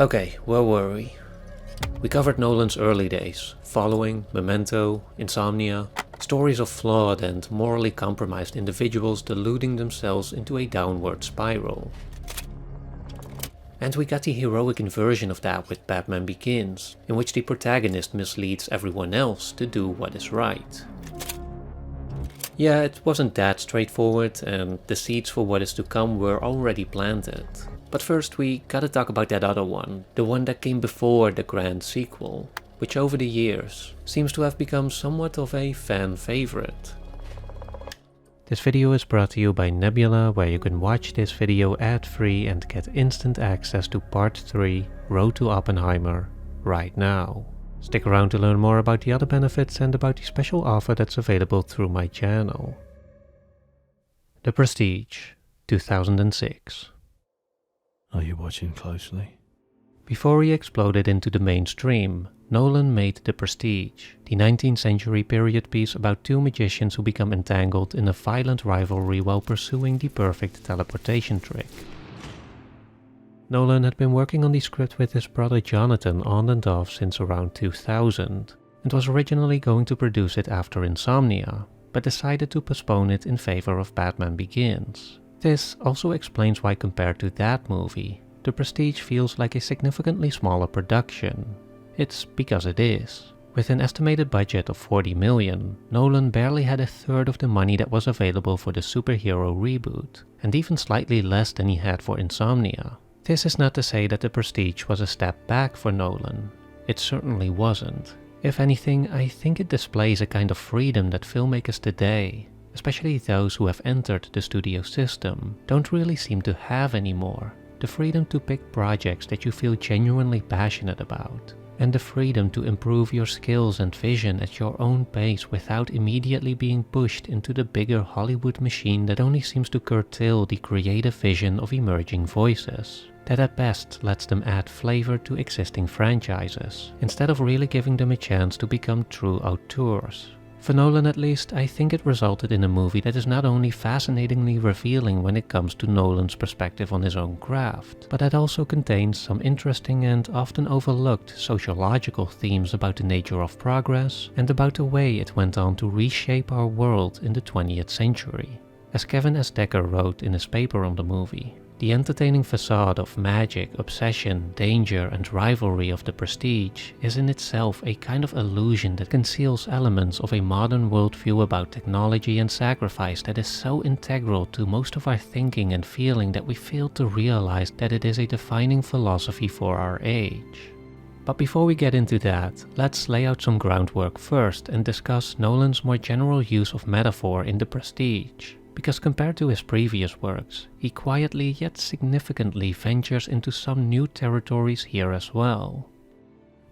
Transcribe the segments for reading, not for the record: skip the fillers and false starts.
Okay, where were we? We covered Nolan's early days, following Memento, Insomnia, stories of flawed and morally compromised individuals deluding themselves into a downward spiral. And we got the heroic inversion of that with Batman Begins, in which the protagonist misleads everyone else to do what is right. Yeah, it wasn't that straightforward, and the seeds for what is to come were already planted. But first we gotta talk about that other one, the one that came before the grand sequel, which over the years seems to have become somewhat of a fan favorite. This video is brought to you by Nebula, where you can watch this video ad-free and get instant access to part 3, Road to Oppenheimer, right now. Stick around to learn more about the other benefits and about the special offer that's available through my channel. The Prestige, 2006. Are you watching closely? Before he exploded into the mainstream, Nolan made The Prestige, the 19th century period piece about two magicians who become entangled in a violent rivalry while pursuing the perfect teleportation trick. Nolan had been working on the script with his brother Jonathan on and off since around 2000, and was originally going to produce it after Insomnia, but decided to postpone it in favor of Batman Begins. This also explains why, compared to that movie, The Prestige feels like a significantly smaller production. It's because it is. With an estimated budget of $40 million, Nolan barely had a third of the money that was available for the superhero reboot, and even slightly less than he had for Insomnia. This is not to say that The Prestige was a step back for Nolan. It certainly wasn't. If anything, I think it displays a kind of freedom that filmmakers today, especially those who have entered the studio system, don't really seem to have anymore. The freedom to pick projects that you feel genuinely passionate about, and the freedom to improve your skills and vision at your own pace without immediately being pushed into the bigger Hollywood machine that only seems to curtail the creative vision of emerging voices, that at best lets them add flavor to existing franchises, instead of really giving them a chance to become true auteurs. For Nolan at least, I think it resulted in a movie that is not only fascinatingly revealing when it comes to Nolan's perspective on his own craft, but that also contains some interesting and often overlooked sociological themes about the nature of progress and about the way it went on to reshape our world in the 20th century. As Kevin S. Decker wrote in his paper on the movie, the entertaining facade of magic, obsession, danger, and rivalry of The Prestige is in itself a kind of illusion that conceals elements of a modern worldview about technology and sacrifice that is so integral to most of our thinking and feeling that we fail to realize that it is a defining philosophy for our age. But before we get into that, let's lay out some groundwork first and discuss Nolan's more general use of metaphor in The Prestige. Because compared to his previous works, he quietly yet significantly ventures into some new territories here as well.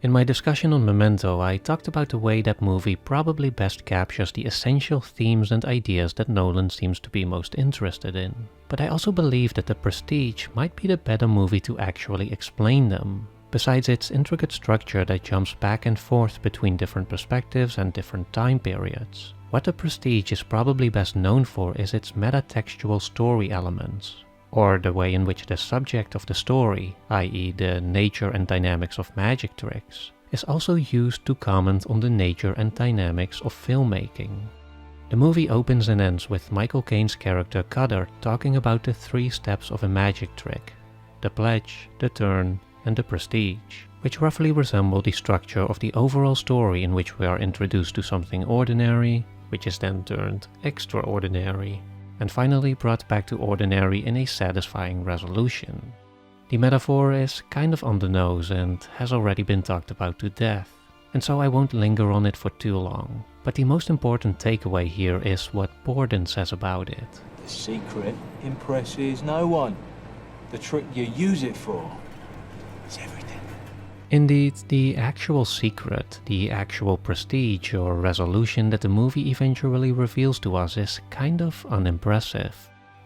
In my discussion on Memento, I talked about the way that movie probably best captures the essential themes and ideas that Nolan seems to be most interested in. But I also believe that The Prestige might be the better movie to actually explain them. Besides its intricate structure that jumps back and forth between different perspectives and different time periods, what The Prestige is probably best known for is its metatextual story elements, or the way in which the subject of the story, i.e. the nature and dynamics of magic tricks, is also used to comment on the nature and dynamics of filmmaking. The movie opens and ends with Michael Caine's character Cutter talking about the 3 steps of a magic trick: the pledge, the turn, and the prestige, which roughly resemble the structure of the overall story in which we are introduced to something ordinary, which is then turned extraordinary, and finally brought back to ordinary in a satisfying resolution. The metaphor is kind of on the nose and has already been talked about to death, and so I won't linger on it for too long, but the most important takeaway here is what Borden says about it. The secret impresses no one. The trick you use it for is everything. Indeed, the actual secret, the actual prestige or resolution that the movie eventually reveals to us is kind of unimpressive.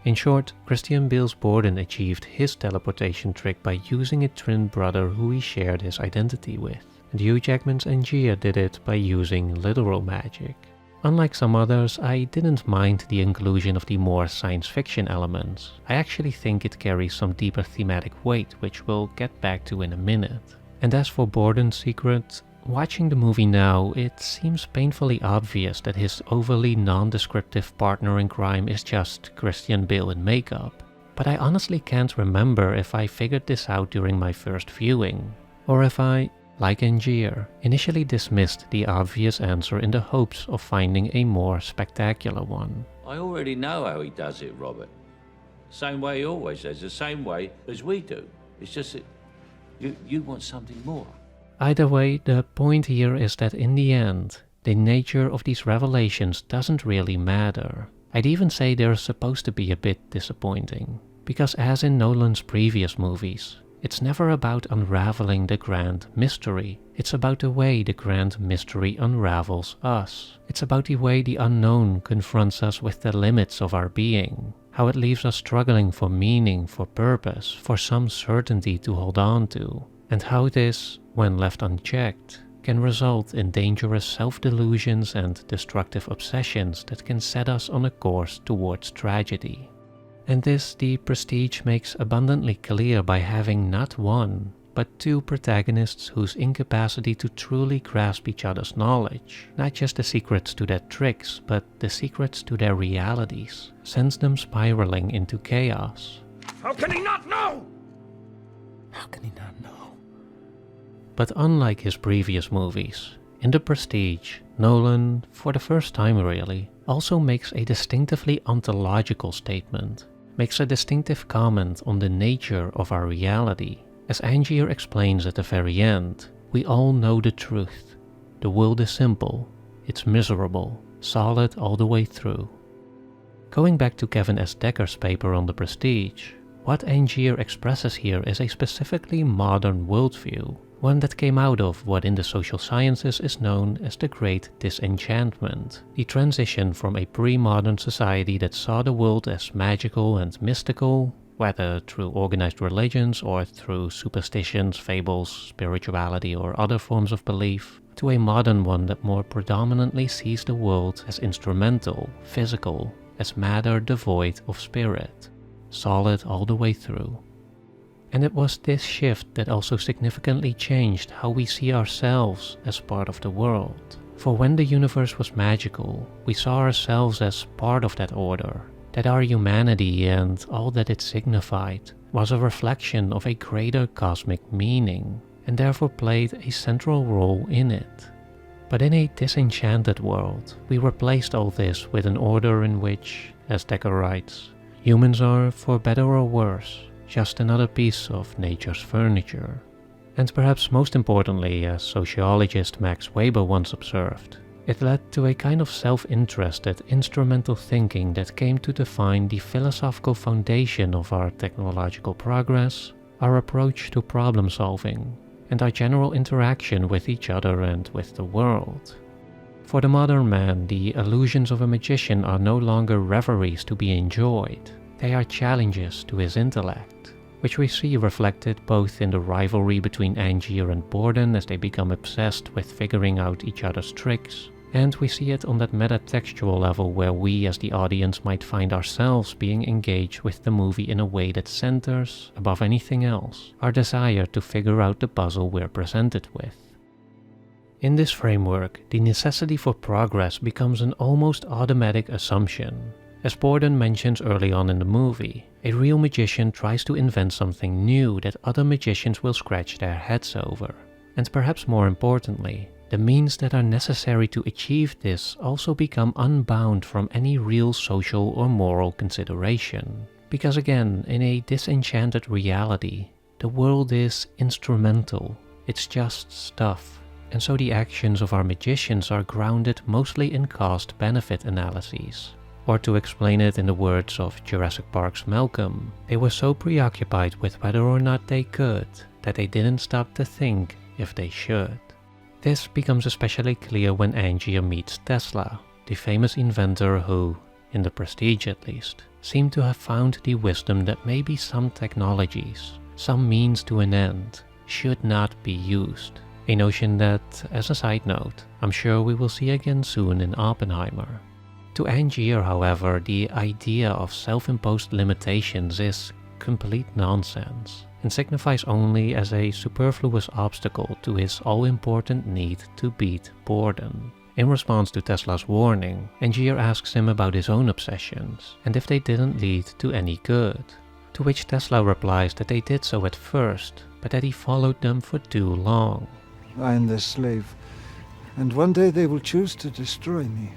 In short, Christian Bale's Borden achieved his teleportation trick by using a twin brother who he shared his identity with, and Hugh Jackman's Angier did it by using literal magic. Unlike some others, I didn't mind the inclusion of the more science fiction elements. I actually think it carries some deeper thematic weight, which we'll get back to in a minute. And as for Borden's secret, watching the movie now, it seems painfully obvious that his overly non-descriptive partner in crime is just Christian Bale in makeup. But I honestly can't remember if I figured this out during my first viewing, or if I, like Angier, initially dismissed the obvious answer in the hopes of finding a more spectacular one. I already know how he does it, Robert. Same way he always does, the same way as we do. It's just that you want something more. Either way, the point here is that in the end, the nature of these revelations doesn't really matter. I'd even say they're supposed to be a bit disappointing, because as in Nolan's previous movies, it's never about unraveling the grand mystery. It's about the way the grand mystery unravels us. It's about the way the unknown confronts us with the limits of our being. How it leaves us struggling for meaning, for purpose, for some certainty to hold on to. And how this, when left unchecked, can result in dangerous self-delusions and destructive obsessions that can set us on a course towards tragedy. And this the Prestige makes abundantly clear by having not one, but two protagonists whose incapacity to truly grasp each other's knowledge, not just the secrets to their tricks, but the secrets to their realities, sends them spiraling into chaos. How can he not know? How can he not know? But unlike his previous movies, in The Prestige, Nolan, for the first time really, also makes a distinctively ontological statement, makes a distinctive comment on the nature of our reality. As Angier explains at the very end, we all know the truth. The world is simple, it's miserable, solid all the way through. Going back to Kevin S. Decker's paper on The Prestige, what Angier expresses here is a specifically modern worldview, one that came out of what in the social sciences is known as the Great Disenchantment, the transition from a pre-modern society that saw the world as magical and mystical, whether through organized religions or through superstitions, fables, spirituality or other forms of belief, to a modern one that more predominantly sees the world as instrumental, physical, as matter devoid of spirit, solid all the way through. And it was this shift that also significantly changed how we see ourselves as part of the world. For when the universe was magical, we saw ourselves as part of that order, that our humanity and all that it signified was a reflection of a greater cosmic meaning, and therefore played a central role in it. But in a disenchanted world, we replaced all this with an order in which, as Decker writes, humans are, for better or worse, just another piece of nature's furniture. And perhaps most importantly, as sociologist Max Weber once observed, it led to a kind of self-interested, instrumental thinking that came to define the philosophical foundation of our technological progress, our approach to problem solving, and our general interaction with each other and with the world. For the modern man, the illusions of a magician are no longer reveries to be enjoyed. They are challenges to his intellect, which we see reflected both in the rivalry between Angier and Borden as they become obsessed with figuring out each other's tricks, and we see it on that metatextual level where we as the audience might find ourselves being engaged with the movie in a way that centers, above anything else, our desire to figure out the puzzle we're presented with. In this framework, the necessity for progress becomes an almost automatic assumption. As Borden mentions early on in the movie, a real magician tries to invent something new that other magicians will scratch their heads over. And perhaps more importantly, the means that are necessary to achieve this also become unbound from any real social or moral consideration. Because again, in a disenchanted reality, the world is instrumental, it's just stuff. And so the actions of our magicians are grounded mostly in cost-benefit analyses. Or to explain it in the words of Jurassic Park's Malcolm, they were so preoccupied with whether or not they could, that they didn't stop to think if they should. This becomes especially clear when Angier meets Tesla, the famous inventor who, in The Prestige at least, seemed to have found the wisdom that maybe some technologies, some means to an end, should not be used. A notion that, as a side note, I'm sure we will see again soon in Oppenheimer. To Angier, however, the idea of self-imposed limitations is complete nonsense and signifies only as a superfluous obstacle to his all-important need to beat boredom. In response to Tesla's warning, Angier asks him about his own obsessions and if they didn't lead to any good, to which Tesla replies that they did so at first, but that he followed them for too long. I am their slave, and one day they will choose to destroy me.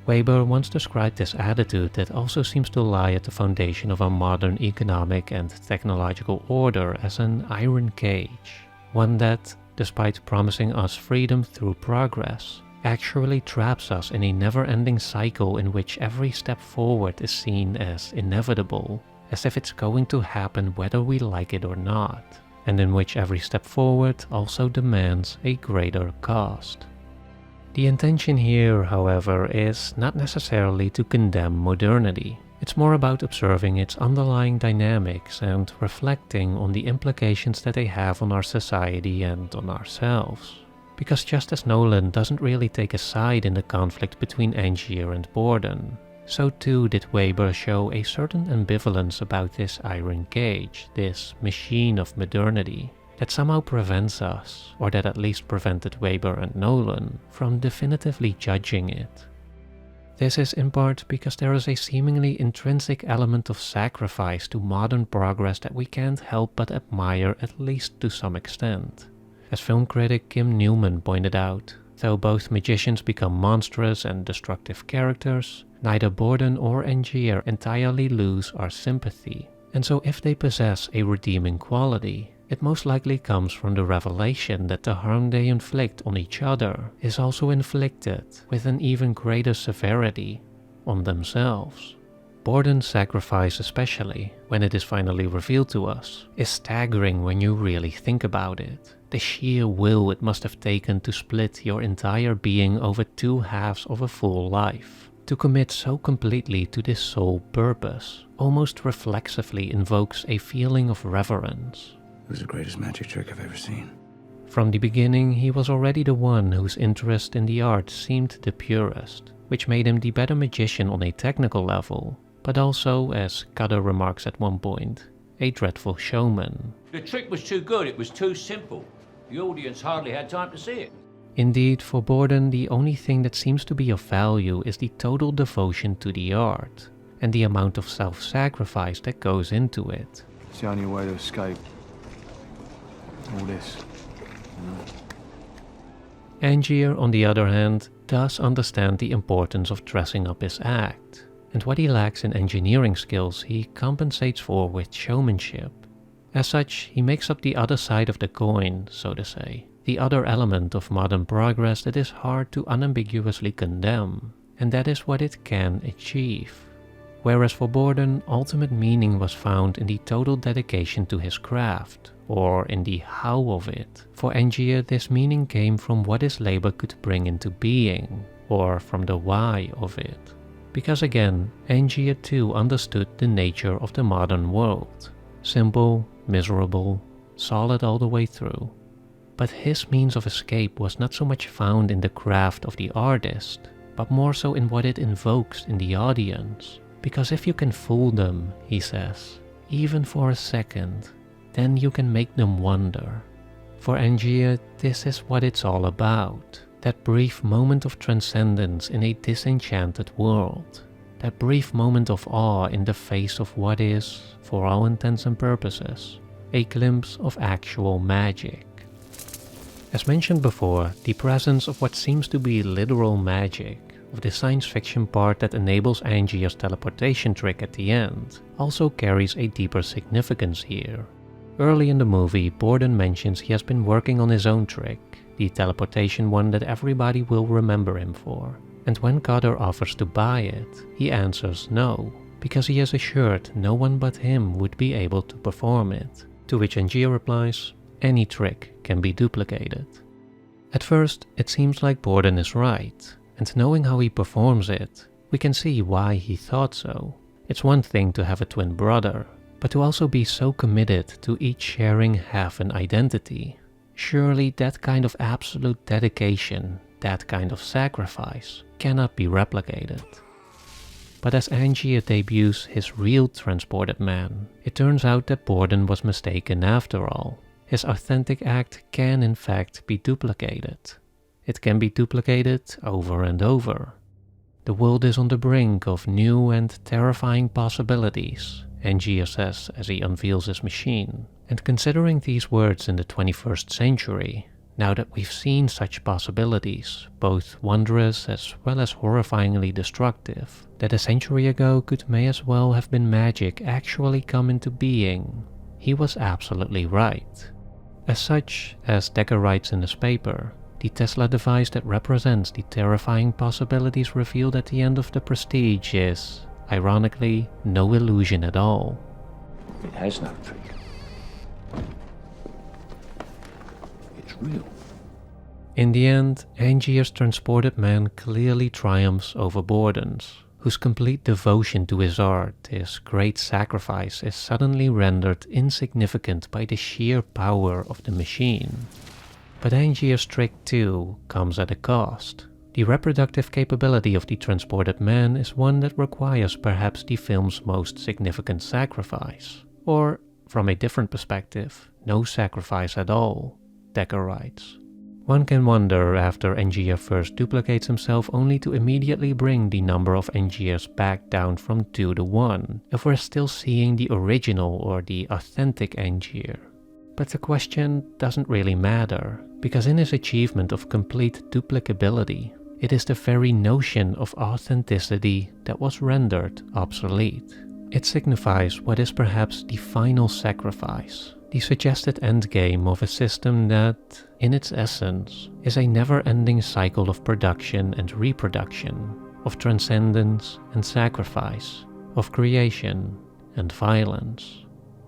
Weber once described this attitude that also seems to lie at the foundation of our modern economic and technological order as an iron cage, one that, despite promising us freedom through progress, actually traps us in a never-ending cycle in which every step forward is seen as inevitable, as if it's going to happen whether we like it or not, and in which every step forward also demands a greater cost. The intention here, however, is not necessarily to condemn modernity. It's more about observing its underlying dynamics and reflecting on the implications that they have on our society and on ourselves. Because just as Nolan doesn't really take a side in the conflict between Angier and Borden, so too did Weber show a certain ambivalence about this iron cage, this machine of modernity, that somehow prevents us, or that at least prevented Weber and Nolan, from definitively judging it. This is in part because there is a seemingly intrinsic element of sacrifice to modern progress that we can't help but admire, at least to some extent. As film critic Kim Newman pointed out, though both magicians become monstrous and destructive characters, neither Borden or Angier entirely lose our sympathy, and so if they possess a redeeming quality, it most likely comes from the revelation that the harm they inflict on each other is also inflicted with an even greater severity on themselves. Borden's sacrifice, especially when it is finally revealed to us, is staggering when you really think about it. The sheer will it must have taken to split your entire being over two halves of a full life, to commit so completely to this sole purpose, almost reflexively invokes a feeling of reverence. It was the greatest magic trick I've ever seen. From the beginning, he was already the one whose interest in the art seemed the purest, which made him the better magician on a technical level, but also, as Cutter remarks at one point, a dreadful showman. The trick was too good, it was too simple. The audience hardly had time to see it. Indeed, for Borden, the only thing that seems to be of value is the total devotion to the art, and the amount of self-sacrifice that goes into it. It's the only way to escape all this. Angier, on the other hand, does understand the importance of dressing up his act, and what he lacks in engineering skills he compensates for with showmanship. As such, he makes up the other side of the coin, so to say, the other element of modern progress that is hard to unambiguously condemn, and that is what it can achieve. Whereas for Borden, ultimate meaning was found in the total dedication to his craft, or in the how of it. For Angier, this meaning came from what his labor could bring into being, or from the why of it. Because again, Angier too understood the nature of the modern world. Simple, miserable, solid all the way through. But his means of escape was not so much found in the craft of the artist, but more so in what it invokes in the audience. Because if you can fool them, he says, even for a second, then you can make them wonder. For Angier, this is what it's all about. That brief moment of transcendence in a disenchanted world. That brief moment of awe in the face of what is, for all intents and purposes, a glimpse of actual magic. As mentioned before, the presence of what seems to be literal magic, of the science fiction part that enables Angier's teleportation trick at the end, also carries a deeper significance here. Early in the movie, Borden mentions he has been working on his own trick, the teleportation one that everybody will remember him for. And when Cotter offers to buy it, he answers no, because he is assured no one but him would be able to perform it. To which Angier replies, any trick can be duplicated. At first, it seems like Borden is right, and knowing how he performs it, we can see why he thought so. It's one thing to have a twin brother, but to also be so committed to each sharing half an identity Surely that kind of absolute dedication, that kind of sacrifice, cannot be replicated. But as Angier debuts his real transported man, it turns out that Borden was mistaken after all. His authentic act can in fact be duplicated. It can be duplicated over and over. The world is on the brink of new and terrifying possibilities, Angier says as he unveils his machine. And considering these words in the 21st century, now that we've seen such possibilities, both wondrous as well as horrifyingly destructive, that a century ago could may as well have been magic actually come into being, he was absolutely right. As such, as Decker writes in his paper, the Tesla device that represents the terrifying possibilities revealed at the end of the Prestige is, ironically, no illusion at all. It has no trick. It's real. In the end, Angier's transported man clearly triumphs over Borden's, whose complete devotion to his art, his great sacrifice, is suddenly rendered insignificant by the sheer power of the machine. But Angier's trick too comes at a cost. The reproductive capability of the transported man is one that requires perhaps the film's most significant sacrifice. Or, from a different perspective, no sacrifice at all, Decker writes. One can wonder after Angier first duplicates himself only to immediately bring the number of Angiers back down from 2 to 1, if we're still seeing the original or the authentic Angier. But the question doesn't really matter, because in his achievement of complete duplicability, it is the very notion of authenticity that was rendered obsolete. It signifies what is perhaps the final sacrifice, the suggested endgame of a system that, in its essence, is a never-ending cycle of production and reproduction, of transcendence and sacrifice, of creation and violence.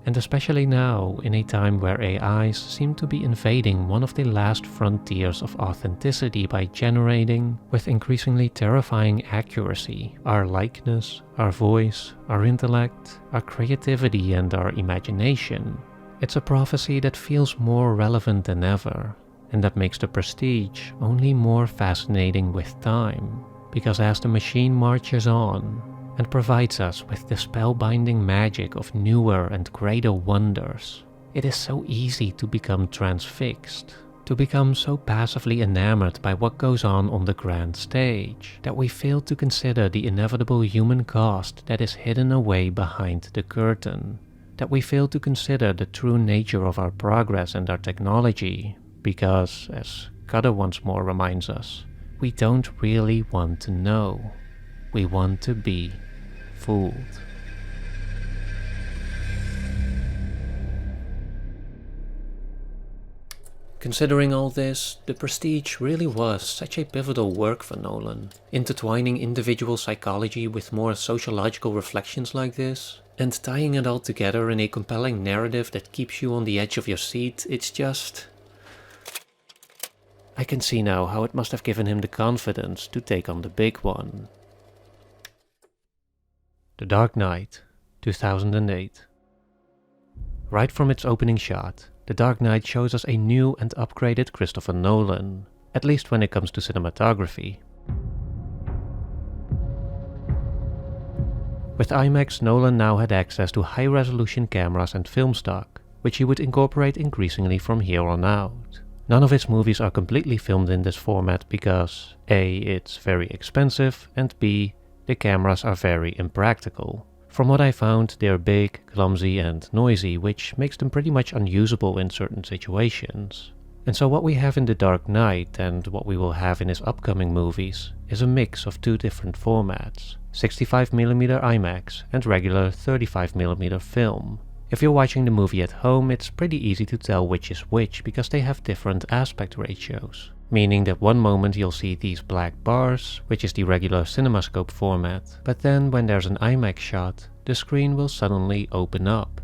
And especially now, in a time where AIs seem to be invading one of the last frontiers of authenticity by generating, with increasingly terrifying accuracy, our likeness, our voice, our intellect, our creativity and our imagination, it's a prophecy that feels more relevant than ever, and that makes the Prestige only more fascinating with time, because as the machine marches on, and provides us with the spellbinding magic of newer and greater wonders, it is so easy to become transfixed, to become so passively enamored by what goes on the grand stage, that we fail to consider the inevitable human cost that is hidden away behind the curtain, that we fail to consider the true nature of our progress and our technology, because, as Cutter once more reminds us, we don't really want to know. We want to be fooled. Considering all this, The Prestige really was such a pivotal work for Nolan, intertwining individual psychology with more sociological reflections like this, and tying it all together in a compelling narrative that keeps you on the edge of your seat. It's just... I can see now how it must have given him the confidence to take on the big one. The Dark Knight, 2008. Right from its opening shot, The Dark Knight shows us a new and upgraded Christopher Nolan, at least when it comes to cinematography. With IMAX, Nolan now had access to high-resolution cameras and film stock, which he would incorporate increasingly from here on out. None of his movies are completely filmed in this format because A. It's very expensive, and B. The cameras are very impractical. From what I found, they're big, clumsy and noisy, which makes them pretty much unusable in certain situations. And so what we have in The Dark Knight, and what we will have in his upcoming movies, is a mix of two different formats, 65mm IMAX and regular 35mm film. If you're watching the movie at home, it's pretty easy to tell which is which because they have different aspect ratios. Meaning that one moment you'll see these black bars, which is the regular CinemaScope format, but then when there's an IMAX shot, the screen will suddenly open up.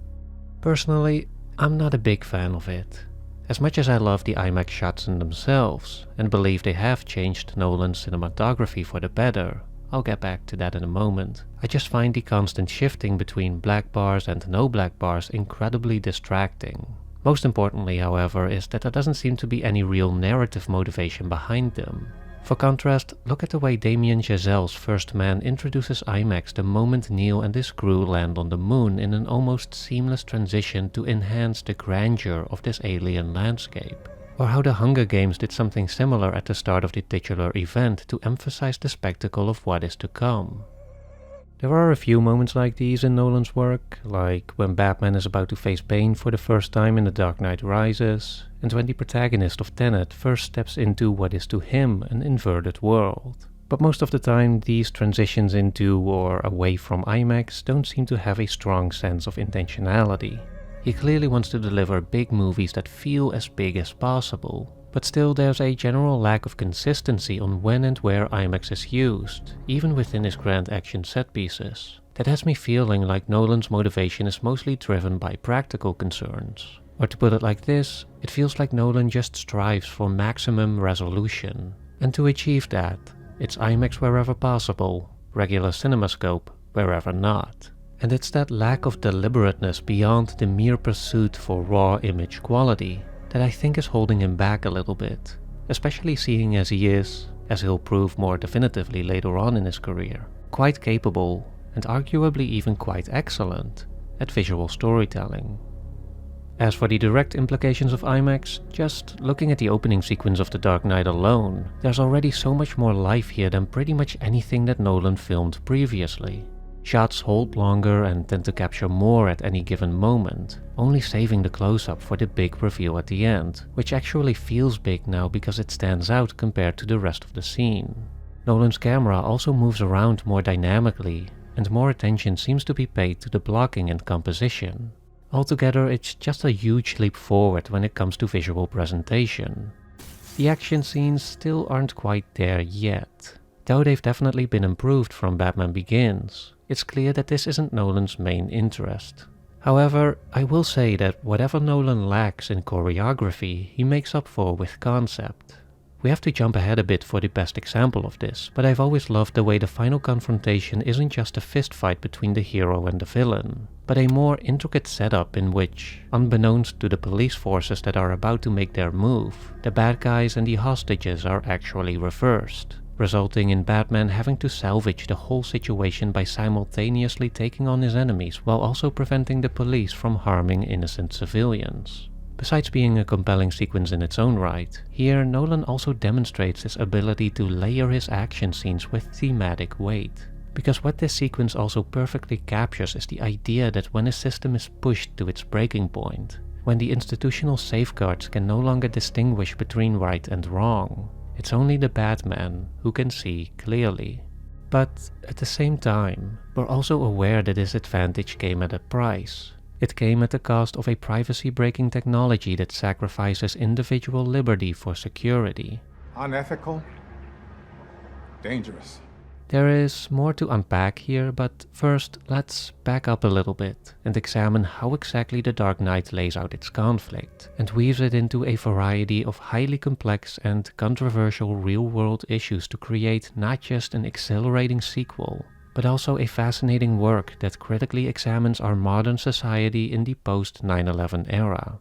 Personally, I'm not a big fan of it. As much as I love the IMAX shots in themselves, and believe they have changed Nolan's cinematography for the better, I'll get back to that in a moment, I just find the constant shifting between black bars and no black bars incredibly distracting. Most importantly, however, is that there doesn't seem to be any real narrative motivation behind them. For contrast, look at the way Damien Chazelle's First Man introduces IMAX the moment Neil and his crew land on the moon in an almost seamless transition to enhance the grandeur of this alien landscape. Or how the Hunger Games did something similar at the start of the titular event to emphasize the spectacle of what is to come. There are a few moments like these in Nolan's work, like when Batman is about to face Bane for the first time in The Dark Knight Rises, and when the protagonist of Tenet first steps into what is to him an inverted world. But most of the time, these transitions into or away from IMAX don't seem to have a strong sense of intentionality. He clearly wants to deliver big movies that feel as big as possible, but still there's a general lack of consistency on when and where IMAX is used, even within his grand action set pieces. That has me feeling like Nolan's motivation is mostly driven by practical concerns. Or to put it like this, it feels like Nolan just strives for maximum resolution. And to achieve that, it's IMAX wherever possible, regular CinemaScope wherever not. And it's that lack of deliberateness beyond the mere pursuit for raw image quality that I think is holding him back a little bit, especially seeing as he is, as he'll prove more definitively later on in his career, quite capable and arguably even quite excellent at visual storytelling. As for the direct implications of IMAX, just looking at the opening sequence of The Dark Knight alone, there's already so much more life here than pretty much anything that Nolan filmed previously. Shots hold longer and tend to capture more at any given moment, only saving the close-up for the big reveal at the end, which actually feels big now because it stands out compared to the rest of the scene. Nolan's camera also moves around more dynamically, and more attention seems to be paid to the blocking and composition. Altogether, it's just a huge leap forward when it comes to visual presentation. The action scenes still aren't quite there yet, though they've definitely been improved from Batman Begins. It's clear that this isn't Nolan's main interest. However, I will say that whatever Nolan lacks in choreography, he makes up for with concept. We have to jump ahead a bit for the best example of this, but I've always loved the way the final confrontation isn't just a fistfight between the hero and the villain, but a more intricate setup in which, unbeknownst to the police forces that are about to make their move, the bad guys and the hostages are actually reversed, resulting in Batman having to salvage the whole situation by simultaneously taking on his enemies while also preventing the police from harming innocent civilians. Besides being a compelling sequence in its own right, here Nolan also demonstrates his ability to layer his action scenes with thematic weight. Because what this sequence also perfectly captures is the idea that when a system is pushed to its breaking point, when the institutional safeguards can no longer distinguish between right and wrong, it's only the Batman who can see clearly. But at the same time, we're also aware that this advantage came at a price. It came at the cost of a privacy-breaking technology that sacrifices individual liberty for security. Unethical. Dangerous. There is more to unpack here, but first let's back up a little bit and examine how exactly The Dark Knight lays out its conflict and weaves it into a variety of highly complex and controversial real-world issues to create not just an exhilarating sequel, but also a fascinating work that critically examines our modern society in the post-9/11 era.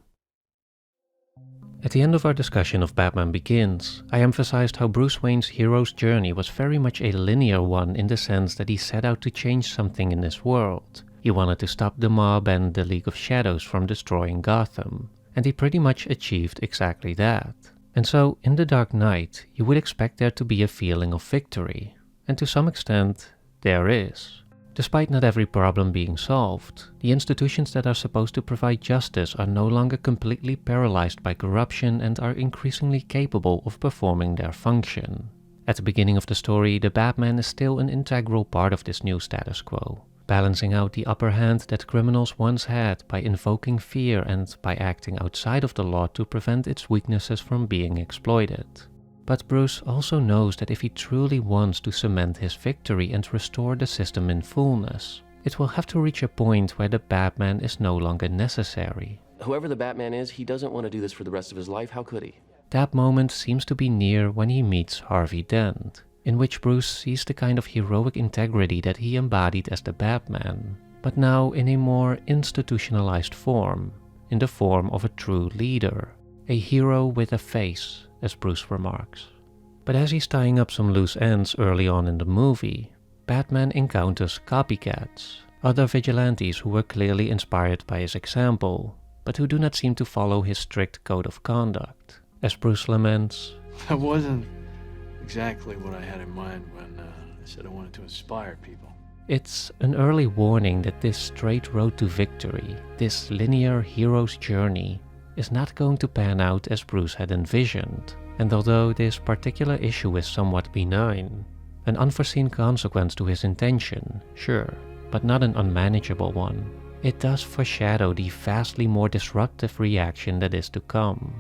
At the end of our discussion of Batman Begins, I emphasized how Bruce Wayne's hero's journey was very much a linear one in the sense that he set out to change something in this world. He wanted to stop the mob and the League of Shadows from destroying Gotham, and he pretty much achieved exactly that. And so, in The Dark Knight, you would expect there to be a feeling of victory, and to some extent, there is. Despite not every problem being solved, the institutions that are supposed to provide justice are no longer completely paralyzed by corruption and are increasingly capable of performing their function. At the beginning of the story, the Batman is still an integral part of this new status quo, balancing out the upper hand that criminals once had by invoking fear and by acting outside of the law to prevent its weaknesses from being exploited. But Bruce also knows that if he truly wants to cement his victory and restore the system in fullness, it will have to reach a point where the Batman is no longer necessary. Whoever the Batman is, he doesn't want to do this for the rest of his life. How could he? That moment seems to be near when he meets Harvey Dent, in which Bruce sees the kind of heroic integrity that he embodied as the Batman, but now in a more institutionalized form, in the form of a true leader, a hero with a face, as Bruce remarks. But as he's tying up some loose ends early on in the movie, Batman encounters copycats, other vigilantes who were clearly inspired by his example, but who do not seem to follow his strict code of conduct. As Bruce laments, That wasn't exactly what I had in mind when I said I wanted to inspire people. it's an early warning that this straight road to victory, this linear hero's journey, is not going to pan out as Bruce had envisioned. And although this particular issue is somewhat benign, an unforeseen consequence to his intention, sure, but not an unmanageable one, it does foreshadow the vastly more disruptive reaction that is to come.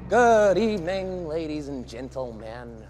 Good evening, ladies and gentlemen.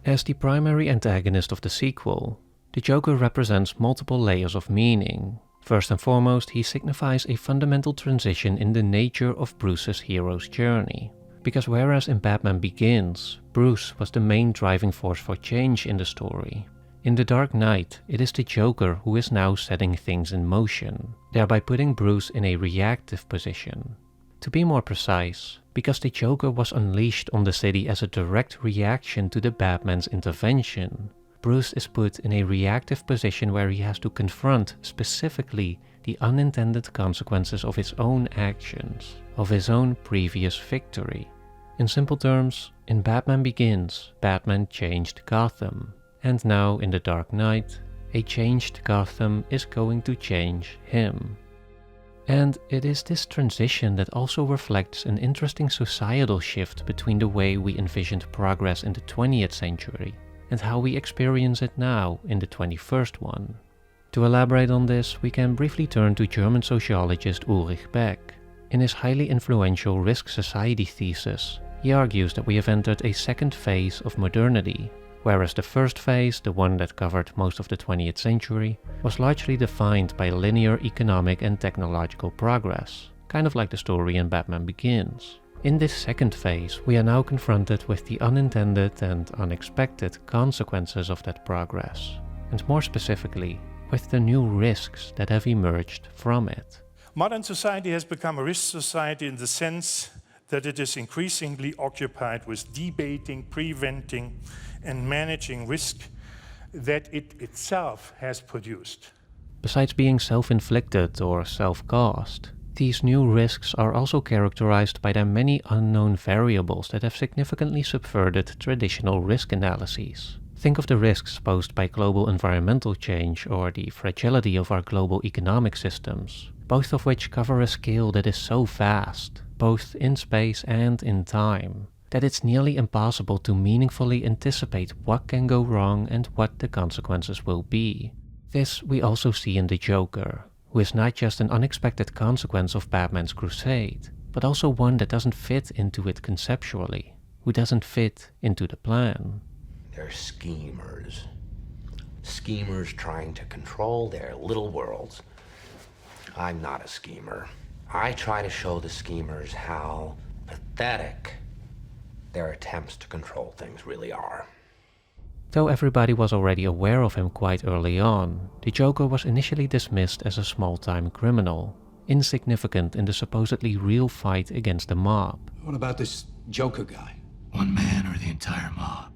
As the primary antagonist of the sequel, the Joker represents multiple layers of meaning. First and foremost, he signifies a fundamental transition in the nature of Bruce's hero's journey. Because whereas in Batman Begins, Bruce was the main driving force for change in the story, in The Dark Knight, it is the Joker who is now setting things in motion, thereby putting Bruce in a reactive position. To be more precise, because the Joker was unleashed on the city as a direct reaction to the Batman's intervention, Bruce is put in a reactive position where he has to confront specifically the unintended consequences of his own actions, of his own previous victory. In simple terms, in Batman Begins, Batman changed Gotham, and now in The Dark Knight, a changed Gotham is going to change him. And it is this transition that also reflects an interesting societal shift between the way we envisioned progress in the 20th century and how we experience it now in the 21st one. To elaborate on this, we can briefly turn to German sociologist Ulrich Beck. In his highly influential Risk Society thesis, he argues that we have entered a second phase of modernity, whereas the first phase, the one that covered most of the 20th century, was largely defined by linear economic and technological progress, kind of like the story in Batman Begins. In this second phase, we are now confronted with the unintended and unexpected consequences of that progress, and more specifically, with the new risks that have emerged from it. Modern society has become a risk society in the sense that it is increasingly occupied with debating, preventing, and managing risk that it itself has produced. Besides being self-inflicted or self-caused, these new risks are also characterized by their many unknown variables that have significantly subverted traditional risk analyses. Think of the risks posed by global environmental change or the fragility of our global economic systems, both of which cover a scale that is so vast, both in space and in time, that it's nearly impossible to meaningfully anticipate what can go wrong and what the consequences will be. This we also see in the Joker, who is not just an unexpected consequence of Batman's crusade, but also one that doesn't fit into it conceptually, who doesn't fit into the plan. They're schemers. Schemers trying to control their little worlds. I'm not a schemer. I try to show the schemers how pathetic their attempts to control things really are. Though everybody was already aware of him quite early on, the Joker was initially dismissed as a small-time criminal, insignificant in the supposedly real fight against the mob. What about this Joker guy? One man or the entire mob?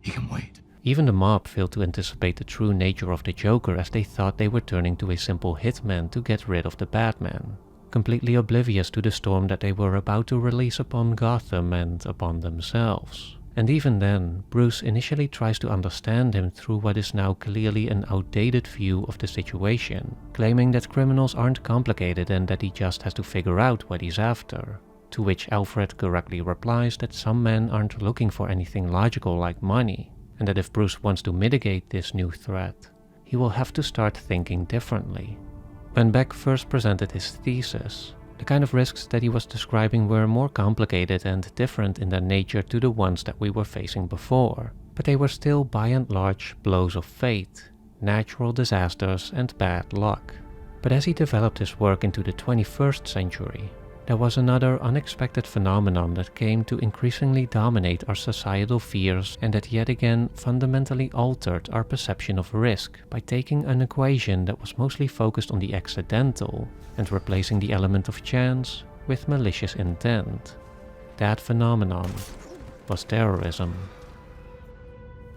He can wait. Even the mob failed to anticipate the true nature of the Joker, as they thought they were turning to a simple hitman to get rid of the Batman, completely oblivious to the storm that they were about to release upon Gotham and upon themselves. And even then, Bruce initially tries to understand him through what is now clearly an outdated view of the situation, claiming that criminals aren't complicated and that he just has to figure out what he's after. To which Alfred correctly replies that some men aren't looking for anything logical like money, and that if Bruce wants to mitigate this new threat, he will have to start thinking differently. When Beck first presented his thesis, the kind of risks that he was describing were more complicated and different in their nature to the ones that we were facing before, but they were still by and large blows of fate, natural disasters and bad luck. But as he developed his work into the 21st century, there was another unexpected phenomenon that came to increasingly dominate our societal fears and that yet again fundamentally altered our perception of risk by taking an equation that was mostly focused on the accidental and replacing the element of chance with malicious intent. That phenomenon was terrorism.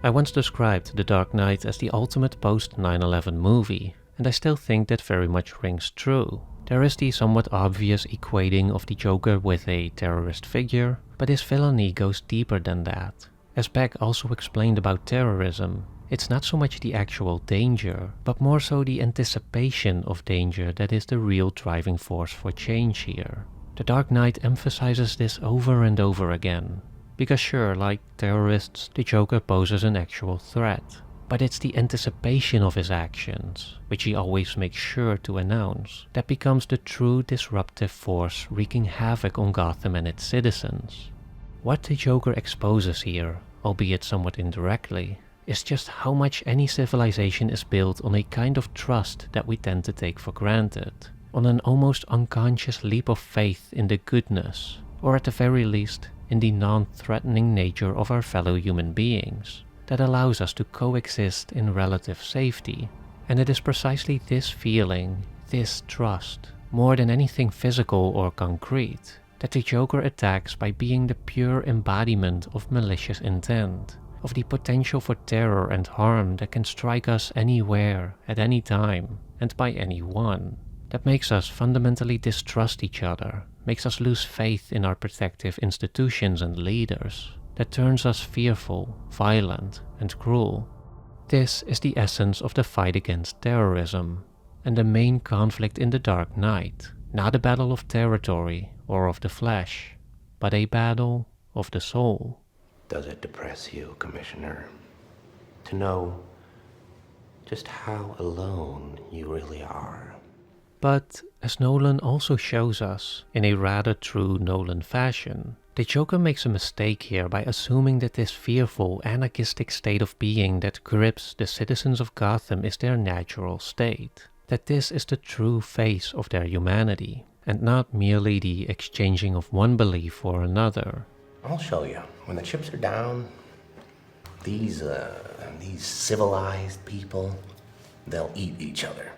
I once described The Dark Knight as the ultimate post-9/11 movie, and I still think that very much rings true. There is the somewhat obvious equating of the Joker with a terrorist figure, but his villainy goes deeper than that. As Beck also explained about terrorism, it's not so much the actual danger, but more so the anticipation of danger that is the real driving force for change here. The Dark Knight emphasizes this over and over again. Because sure, like terrorists, the Joker poses an actual threat. But it's the anticipation of his actions, which he always makes sure to announce, that becomes the true disruptive force wreaking havoc on Gotham and its citizens. What the Joker exposes here, albeit somewhat indirectly, is just how much any civilization is built on a kind of trust that we tend to take for granted, on an almost unconscious leap of faith in the goodness, or at the very least, in the non-threatening nature of our fellow human beings, that allows us to coexist in relative safety. And it is precisely this feeling, this trust, more than anything physical or concrete, that the Joker attacks by being the pure embodiment of malicious intent, of the potential for terror and harm that can strike us anywhere, at any time, and by anyone, that makes us fundamentally distrust each other, makes us lose faith in our protective institutions and leaders, that turns us fearful, violent, and cruel. This is the essence of the fight against terrorism, and the main conflict in The Dark Knight, not a battle of territory or of the flesh, but a battle of the soul. Does it depress you, Commissioner, to know just how alone you really are? But, as Nolan also shows us, in a rather true Nolan fashion, the Joker makes a mistake here by assuming that this fearful, anarchistic state of being that grips the citizens of Gotham is their natural state, that this is the true face of their humanity, and not merely the exchanging of one belief for another. I'll show you. When the chips are down, these civilized people, they'll eat each other.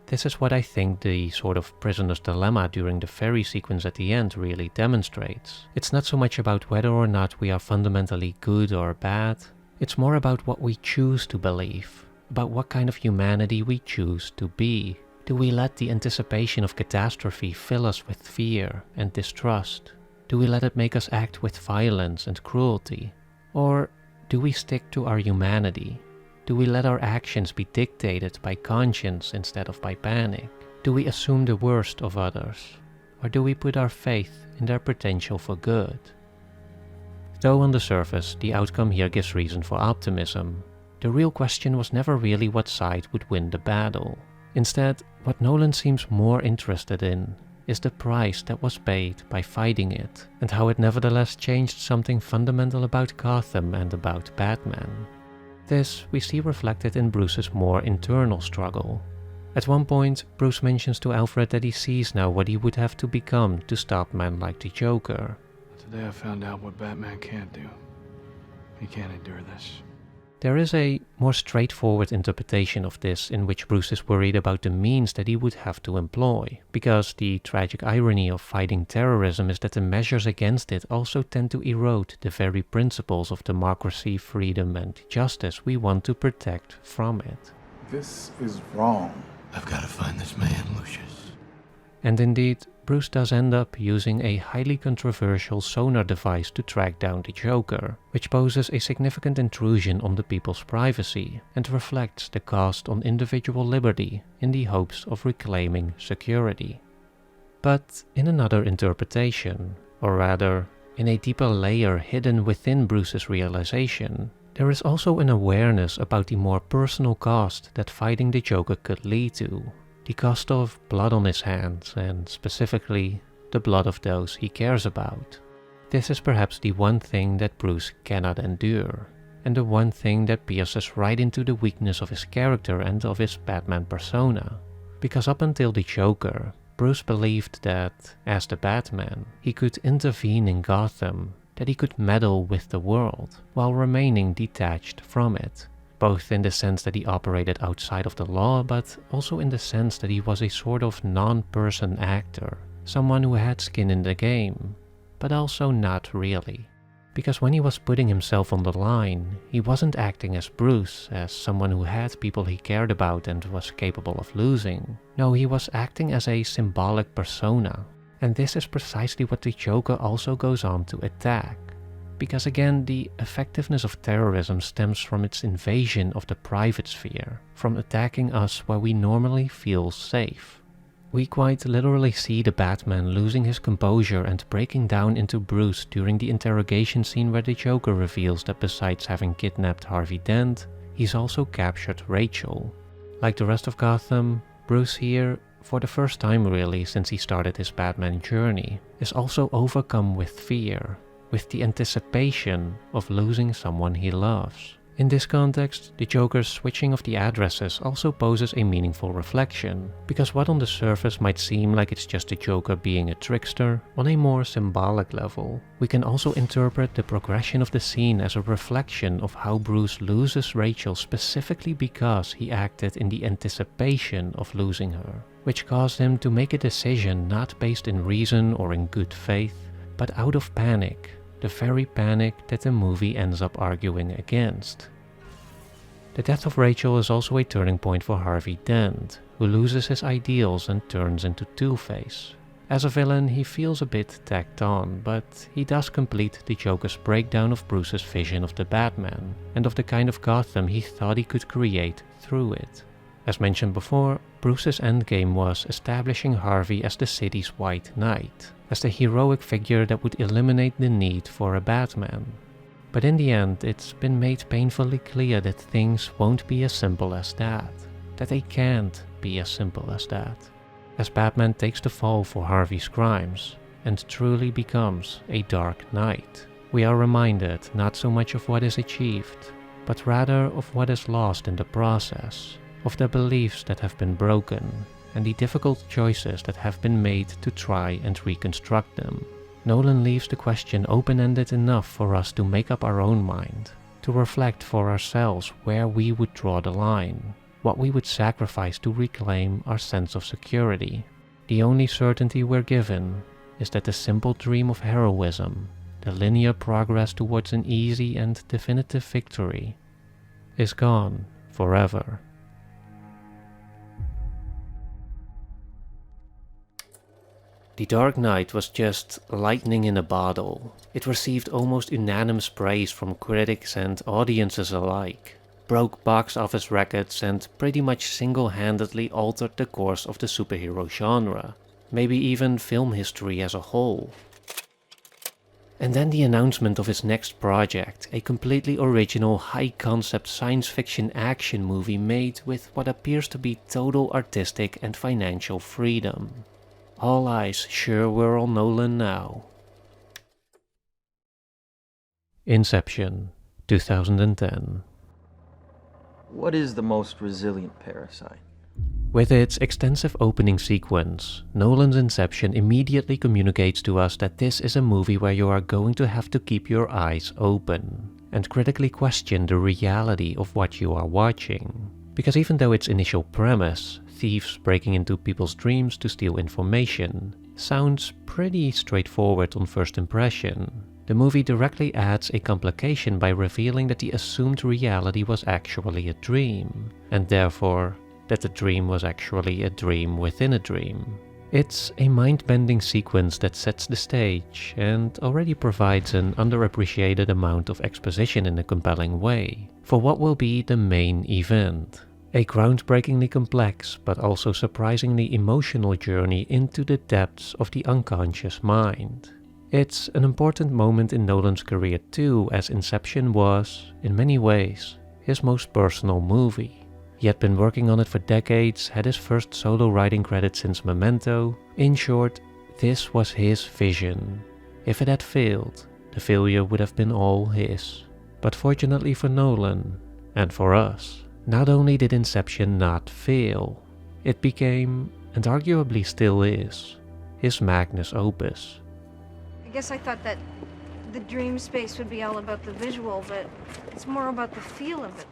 This is what I think the sort of prisoner's dilemma during the ferry sequence at the end really demonstrates. It's not so much about whether or not we are fundamentally good or bad, it's more about what we choose to believe, about what kind of humanity we choose to be. Do we let the anticipation of catastrophe fill us with fear and distrust? Do we let it make us act with violence and cruelty? Or do we stick to our humanity? Do we let our actions be dictated by conscience instead of by panic? Do we assume the worst of others? Or do we put our faith in their potential for good? Though on the surface, the outcome here gives reason for optimism, the real question was never really what side would win the battle. Instead, what Nolan seems more interested in is the price that was paid by fighting it, and how it nevertheless changed something fundamental about Gotham and about Batman. This we see reflected in Bruce's more internal struggle. At one point, Bruce mentions to Alfred that he sees now what he would have to become to stop men like the Joker. Today I found out what Batman can't do. He can't endure this. There is a more straightforward interpretation of this in which Bruce is worried about the means that he would have to employ, because the tragic irony of fighting terrorism is that the measures against it also tend to erode the very principles of democracy, freedom, and justice we want to protect from it. This is wrong. I've got to find this man, Lucius. And indeed, Bruce does end up using a highly controversial sonar device to track down the Joker, which poses a significant intrusion on the people's privacy and reflects the cost on individual liberty in the hopes of reclaiming security. But in another interpretation, or rather, in a deeper layer hidden within Bruce's realization, there is also an awareness about the more personal cost that fighting the Joker could lead to. The cost of blood on his hands, and specifically, the blood of those he cares about. This is perhaps the one thing that Bruce cannot endure, and the one thing that pierces right into the weakness of his character and of his Batman persona. Because up until the Joker, Bruce believed that, as the Batman, he could intervene in Gotham, that he could meddle with the world, while remaining detached from it, both in the sense that he operated outside of the law, but also in the sense that he was a sort of non-person actor, someone who had skin in the game, but also not really. Because when he was putting himself on the line, he wasn't acting as Bruce, as someone who had people he cared about and was capable of losing. No, he was acting as a symbolic persona. And this is precisely what the Joker also goes on to attack. Because again, the effectiveness of terrorism stems from its invasion of the private sphere, from attacking us where we normally feel safe. We quite literally see the Batman losing his composure and breaking down into Bruce during the interrogation scene where the Joker reveals that besides having kidnapped Harvey Dent, he's also captured Rachel. Like the rest of Gotham, Bruce here, for the first time really since he started his Batman journey, is also overcome with fear, with the anticipation of losing someone he loves. In this context, the Joker's switching of the addresses also poses a meaningful reflection, because what on the surface might seem like it's just the Joker being a trickster, on a more symbolic level, we can also interpret the progression of the scene as a reflection of how Bruce loses Rachel specifically because he acted in the anticipation of losing her, which caused him to make a decision not based in reason or in good faith, but out of panic. The very panic that the movie ends up arguing against. The death of Rachel is also a turning point for Harvey Dent, who loses his ideals and turns into Two-Face. As a villain, he feels a bit tacked on, but he does complete the Joker's breakdown of Bruce's vision of the Batman, and of the kind of Gotham he thought he could create through it. As mentioned before, Bruce's endgame was establishing Harvey as the city's White Knight, as the heroic figure that would eliminate the need for a Batman. But in the end, it's been made painfully clear that things won't be as simple as that they can't be as simple as that. As Batman takes the fall for Harvey's crimes, and truly becomes a Dark Knight, we are reminded not so much of what is achieved, but rather of what is lost in the process, of the beliefs that have been broken, and the difficult choices that have been made to try and reconstruct them. Nolan leaves the question open-ended enough for us to make up our own mind, to reflect for ourselves where we would draw the line, what we would sacrifice to reclaim our sense of security. The only certainty we're given is that the simple dream of heroism, the linear progress towards an easy and definitive victory, is gone forever. The Dark Knight was just lightning in a bottle. It received almost unanimous praise from critics and audiences alike, broke box office records and pretty much single-handedly altered the course of the superhero genre, maybe even film history as a whole. And then the announcement of his next project, a completely original high-concept science fiction action movie made with what appears to be total artistic and financial freedom. All eyes sure were on Nolan now. Inception, 2010. What is the most resilient parasite? With its extensive opening sequence, Nolan's Inception immediately communicates to us that this is a movie where you are going to have to keep your eyes open and critically question the reality of what you are watching. Because even though its initial premise, thieves breaking into people's dreams to steal information, sounds pretty straightforward on first impression, the movie directly adds a complication by revealing that the assumed reality was actually a dream, and therefore that the dream was actually a dream within a dream. It's a mind-bending sequence that sets the stage and already provides an underappreciated amount of exposition in a compelling way for what will be the main event. A groundbreakingly complex but also surprisingly emotional journey into the depths of the unconscious mind. It's an important moment in Nolan's career too, as Inception was, in many ways, his most personal movie. He had been working on it for decades, had his first solo writing credit since Memento. In short, this was his vision. If it had failed, the failure would have been all his. But fortunately for Nolan, and for us, not only did Inception not fail, it became and arguably still is, his magnus opus. I guess I thought that the dream space would be all about the visual, but it's more about the feel of it.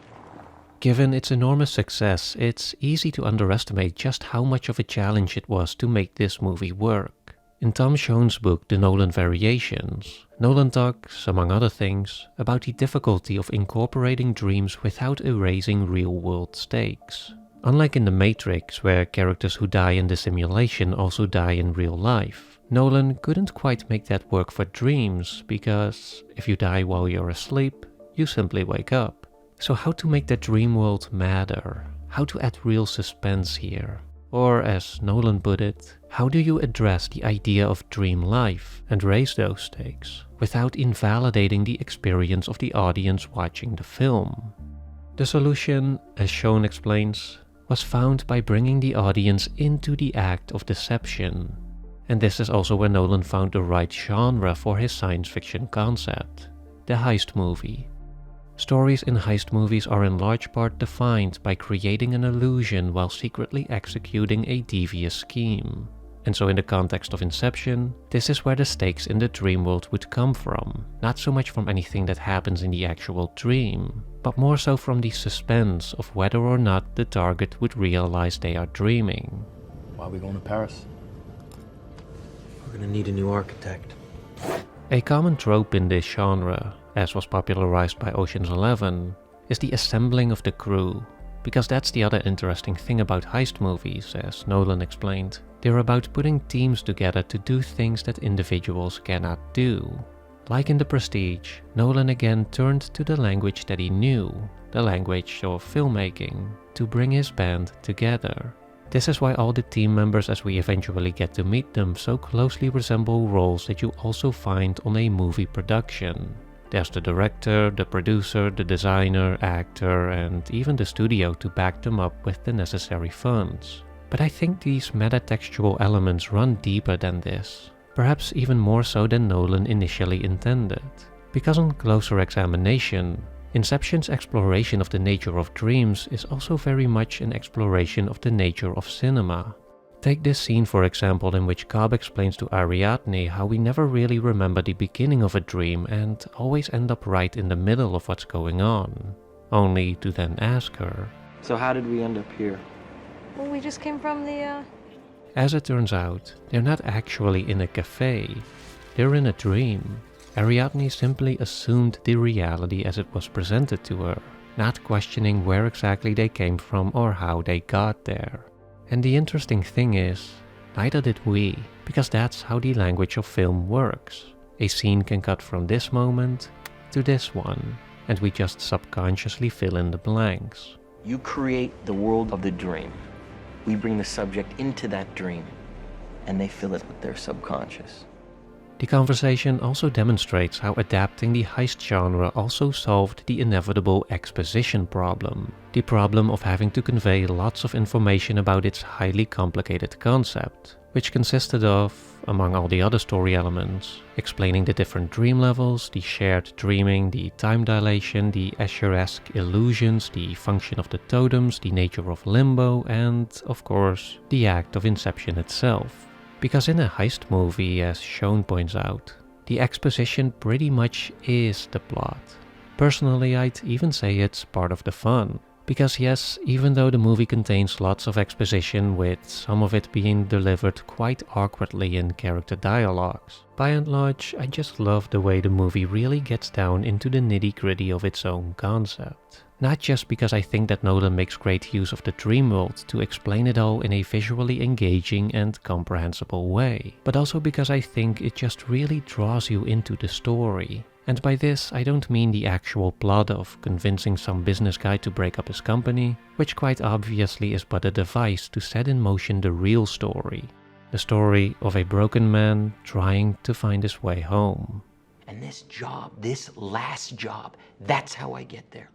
Given its enormous success, it's easy to underestimate just how much of a challenge it was to make this movie work. In Tom Schoen's book The Nolan Variations, Nolan talks, among other things, about the difficulty of incorporating dreams without erasing real-world stakes. Unlike in The Matrix, where characters who die in the simulation also die in real life, Nolan couldn't quite make that work for dreams, because if you die while you're asleep, you simply wake up. So how to make that dream world matter? How to add real suspense here? Or, as Nolan put it, how do you address the idea of dream life and raise those stakes without invalidating the experience of the audience watching the film? The solution, as Schoen explains, was found by bringing the audience into the act of deception. And this is also where Nolan found the right genre for his science fiction concept, the heist movie. Stories in heist movies are in large part defined by creating an illusion while secretly executing a devious scheme. And so in the context of Inception, this is where the stakes in the dream world would come from, not so much from anything that happens in the actual dream, but more so from the suspense of whether or not the target would realize they are dreaming. Why are we going to Paris? We're gonna need a new architect. A common trope in this genre, as was popularized by Ocean's 11, is the assembling of the crew, because that's the other interesting thing about heist movies, as Nolan explained. They're about putting teams together to do things that individuals cannot do. Like in The Prestige, Nolan again turned to the language that he knew, the language of filmmaking, to bring his band together. This is why all the team members, as we eventually get to meet them, so closely resemble roles that you also find on a movie production. There's the director, the producer, the designer, actor, and even the studio to back them up with the necessary funds. But I think these metatextual elements run deeper than this, perhaps even more so than Nolan initially intended. Because on closer examination, Inception's exploration of the nature of dreams is also very much an exploration of the nature of cinema. Take this scene for example, in which Cobb explains to Ariadne how we never really remember the beginning of a dream and always end up right in the middle of what's going on, only to then ask her, So how did we end up here? Well, we just came from the, As it turns out, they're not actually in a cafe, they're in a dream. Ariadne simply assumed the reality as it was presented to her, not questioning where exactly they came from or how they got there. And the interesting thing is, neither did we, because that's how the language of film works. A scene can cut from this moment to this one, and we just subconsciously fill in the blanks. You create the world of the dream. We bring the subject into that dream, and they fill it with their subconscious. The conversation also demonstrates how adapting the heist genre also solved the inevitable exposition problem. The problem of having to convey lots of information about its highly complicated concept, which consisted of, among all the other story elements, explaining the different dream levels, the shared dreaming, the time dilation, the Escher-esque illusions, the function of the totems, the nature of limbo, and, of course, the act of Inception itself. Because in a heist movie, as Schoen points out, the exposition pretty much is the plot. Personally, I'd even say it's part of the fun. Because yes, even though the movie contains lots of exposition, with some of it being delivered quite awkwardly in character dialogues, by and large, I just love the way the movie really gets down into the nitty-gritty of its own concept. Not just because I think that Nolan makes great use of the dream world to explain it all in a visually engaging and comprehensible way, but also because I think it just really draws you into the story. And by this, I don't mean the actual plot of convincing some business guy to break up his company, which quite obviously is but a device to set in motion the real story. The story of a broken man trying to find his way home. And this job, this last job, that's how I get there.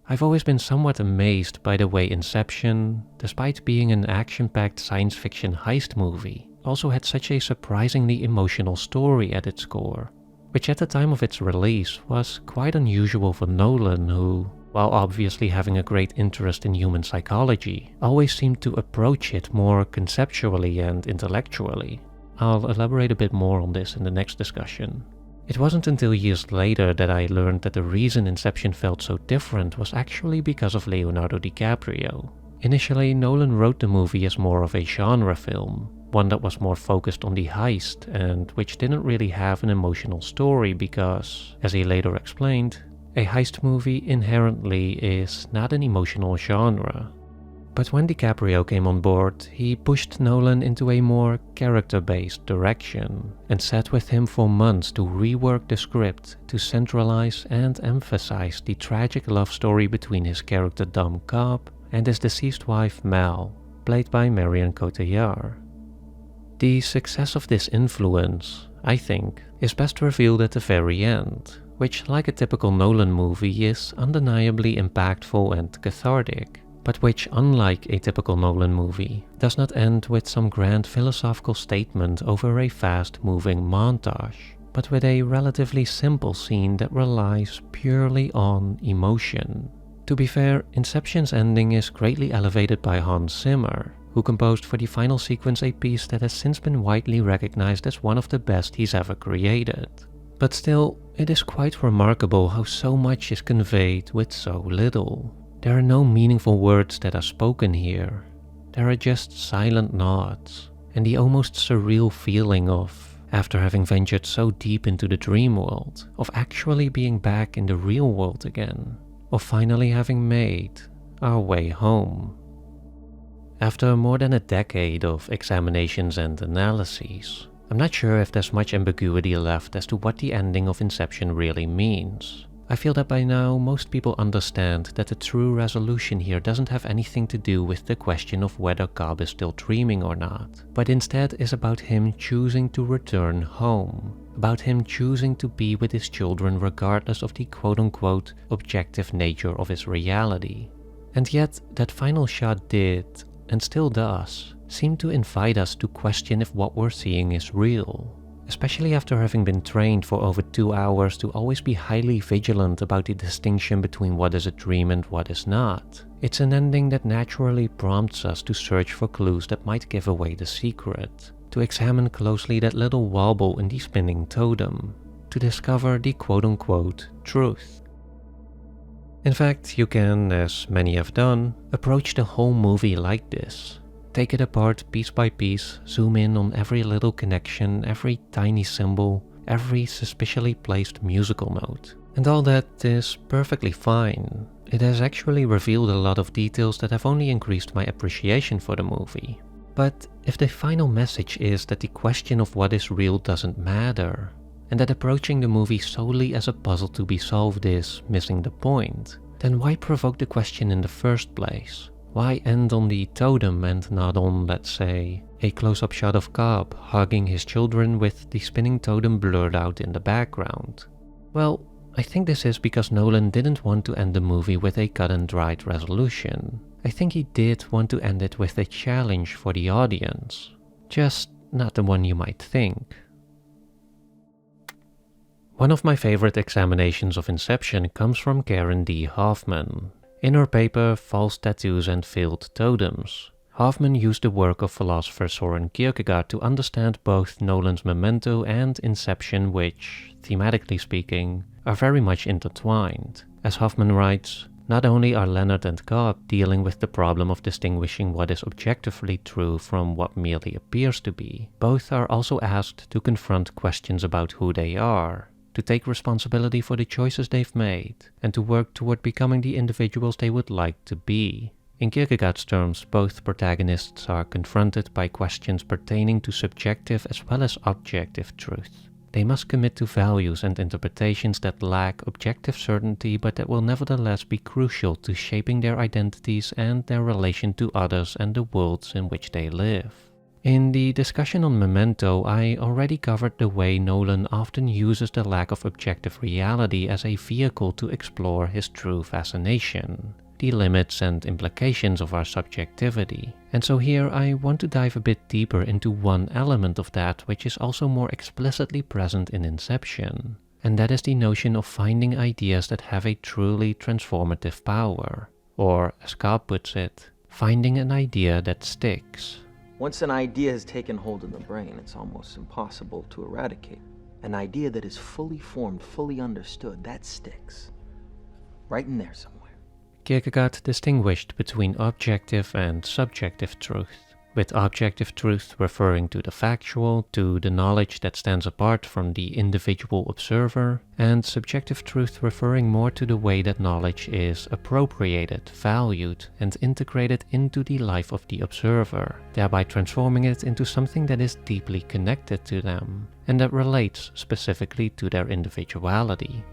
I've always been somewhat amazed by the way Inception, despite being an action-packed science fiction heist movie, also had such a surprisingly emotional story at its core, which at the time of its release was quite unusual for Nolan, who, while obviously having a great interest in human psychology, always seemed to approach it more conceptually and intellectually. I'll elaborate a bit more on this in the next discussion. It wasn't until years later that I learned that the reason Inception felt so different was actually because of Leonardo DiCaprio. Initially, Nolan wrote the movie as more of a genre film, one that was more focused on the heist and which didn't really have an emotional story because, as he later explained, a heist movie inherently is not an emotional genre. But when DiCaprio came on board, he pushed Nolan into a more character-based direction and sat with him for months to rework the script to centralize and emphasize the tragic love story between his character Dom Cobb and his deceased wife Mel, played by Marion Cotillard. The success of this influence, I think, is best revealed at the very end, which, like a typical Nolan movie, is undeniably impactful and cathartic, but which, unlike a typical Nolan movie, does not end with some grand philosophical statement over a fast-moving montage, but with a relatively simple scene that relies purely on emotion. To be fair, Inception's ending is greatly elevated by Hans Zimmer, who composed for the final sequence a piece that has since been widely recognized as one of the best he's ever created. But still, it is quite remarkable how so much is conveyed with so little. There are no meaningful words that are spoken here. There are just silent nods, and the almost surreal feeling of, after having ventured so deep into the dream world, of actually being back in the real world again, of finally having made our way home. After more than a decade of examinations and analyses, I'm not sure if there's much ambiguity left as to what the ending of Inception really means. I feel that by now most people understand that the true resolution here doesn't have anything to do with the question of whether Cobb is still dreaming or not, but instead is about him choosing to return home, about him choosing to be with his children regardless of the quote-unquote objective nature of his reality. And yet, that final shot did, and still does, seem to invite us to question if what we're seeing is real. Especially after having been trained for over 2 hours to always be highly vigilant about the distinction between what is a dream and what is not. It's an ending that naturally prompts us to search for clues that might give away the secret, to examine closely that little wobble in the spinning totem, to discover the quote-unquote truth. In fact, you can, as many have done, approach the whole movie like this. Take it apart piece by piece, zoom in on every little connection, every tiny symbol, every suspiciously placed musical note. And all that is perfectly fine. It has actually revealed a lot of details that have only increased my appreciation for the movie. But if the final message is that the question of what is real doesn't matter, and that approaching the movie solely as a puzzle to be solved is missing the point, then why provoke the question in the first place? Why end on the totem and not on, let's say, a close-up shot of Cobb hugging his children with the spinning totem blurred out in the background? Well, I think this is because Nolan didn't want to end the movie with a cut-and-dried resolution. I think he did want to end it with a challenge for the audience, just not the one you might think. One of my favorite examinations of Inception comes from Karen D. Hoffman. In her paper, False Tattoos and Failed Totems, Hoffman used the work of philosopher Soren Kierkegaard to understand both Nolan's Memento and Inception, which, thematically speaking, are very much intertwined. As Hoffman writes, not only are Leonard and Cobb dealing with the problem of distinguishing what is objectively true from what merely appears to be, both are also asked to confront questions about who they are, to take responsibility for the choices they've made, and to work toward becoming the individuals they would like to be. In Kierkegaard's terms, both protagonists are confronted by questions pertaining to subjective as well as objective truth. They must commit to values and interpretations that lack objective certainty but that will nevertheless be crucial to shaping their identities and their relation to others and the worlds in which they live. In the discussion on Memento, I already covered the way Nolan often uses the lack of objective reality as a vehicle to explore his true fascination, the limits and implications of our subjectivity. And so here I want to dive a bit deeper into one element of that which is also more explicitly present in Inception, and that is the notion of finding ideas that have a truly transformative power. Or, as Cobb puts it, finding an idea that sticks. Once an idea has taken hold of the brain, it's almost impossible to eradicate. An idea that is fully formed, fully understood, that sticks. Right in there somewhere. Kierkegaard distinguished between objective and subjective truth, with objective truth referring to the factual, to the knowledge that stands apart from the individual observer, and subjective truth referring more to the way that knowledge is appropriated, valued, and integrated into the life of the observer, thereby transforming it into something that is deeply connected to them, and that relates specifically to their individuality.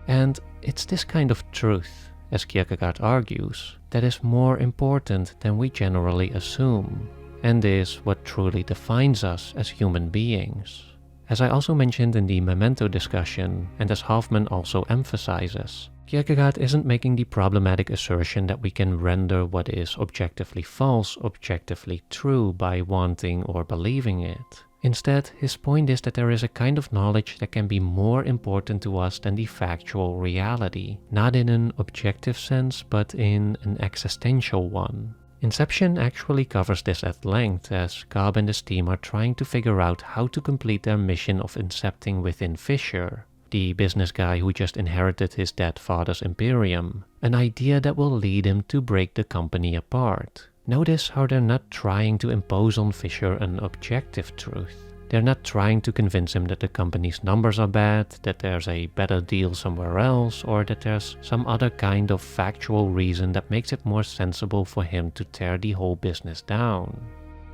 And it's this kind of truth, as Kierkegaard argues, that is more important than we generally assume, and is what truly defines us as human beings. As I also mentioned in the Memento discussion, and as Hoffman also emphasizes, Kierkegaard isn't making the problematic assertion that we can render what is objectively false objectively true by wanting or believing it. Instead, his point is that there is a kind of knowledge that can be more important to us than the factual reality, not in an objective sense, but in an existential one. Inception actually covers this at length, as Cobb and his team are trying to figure out how to complete their mission of incepting within Fisher, the business guy who just inherited his dead father's imperium, an idea that will lead him to break the company apart. Notice how they're not trying to impose on Fisher an objective truth. They're not trying to convince him that the company's numbers are bad, that there's a better deal somewhere else, or that there's some other kind of factual reason that makes it more sensible for him to tear the whole business down.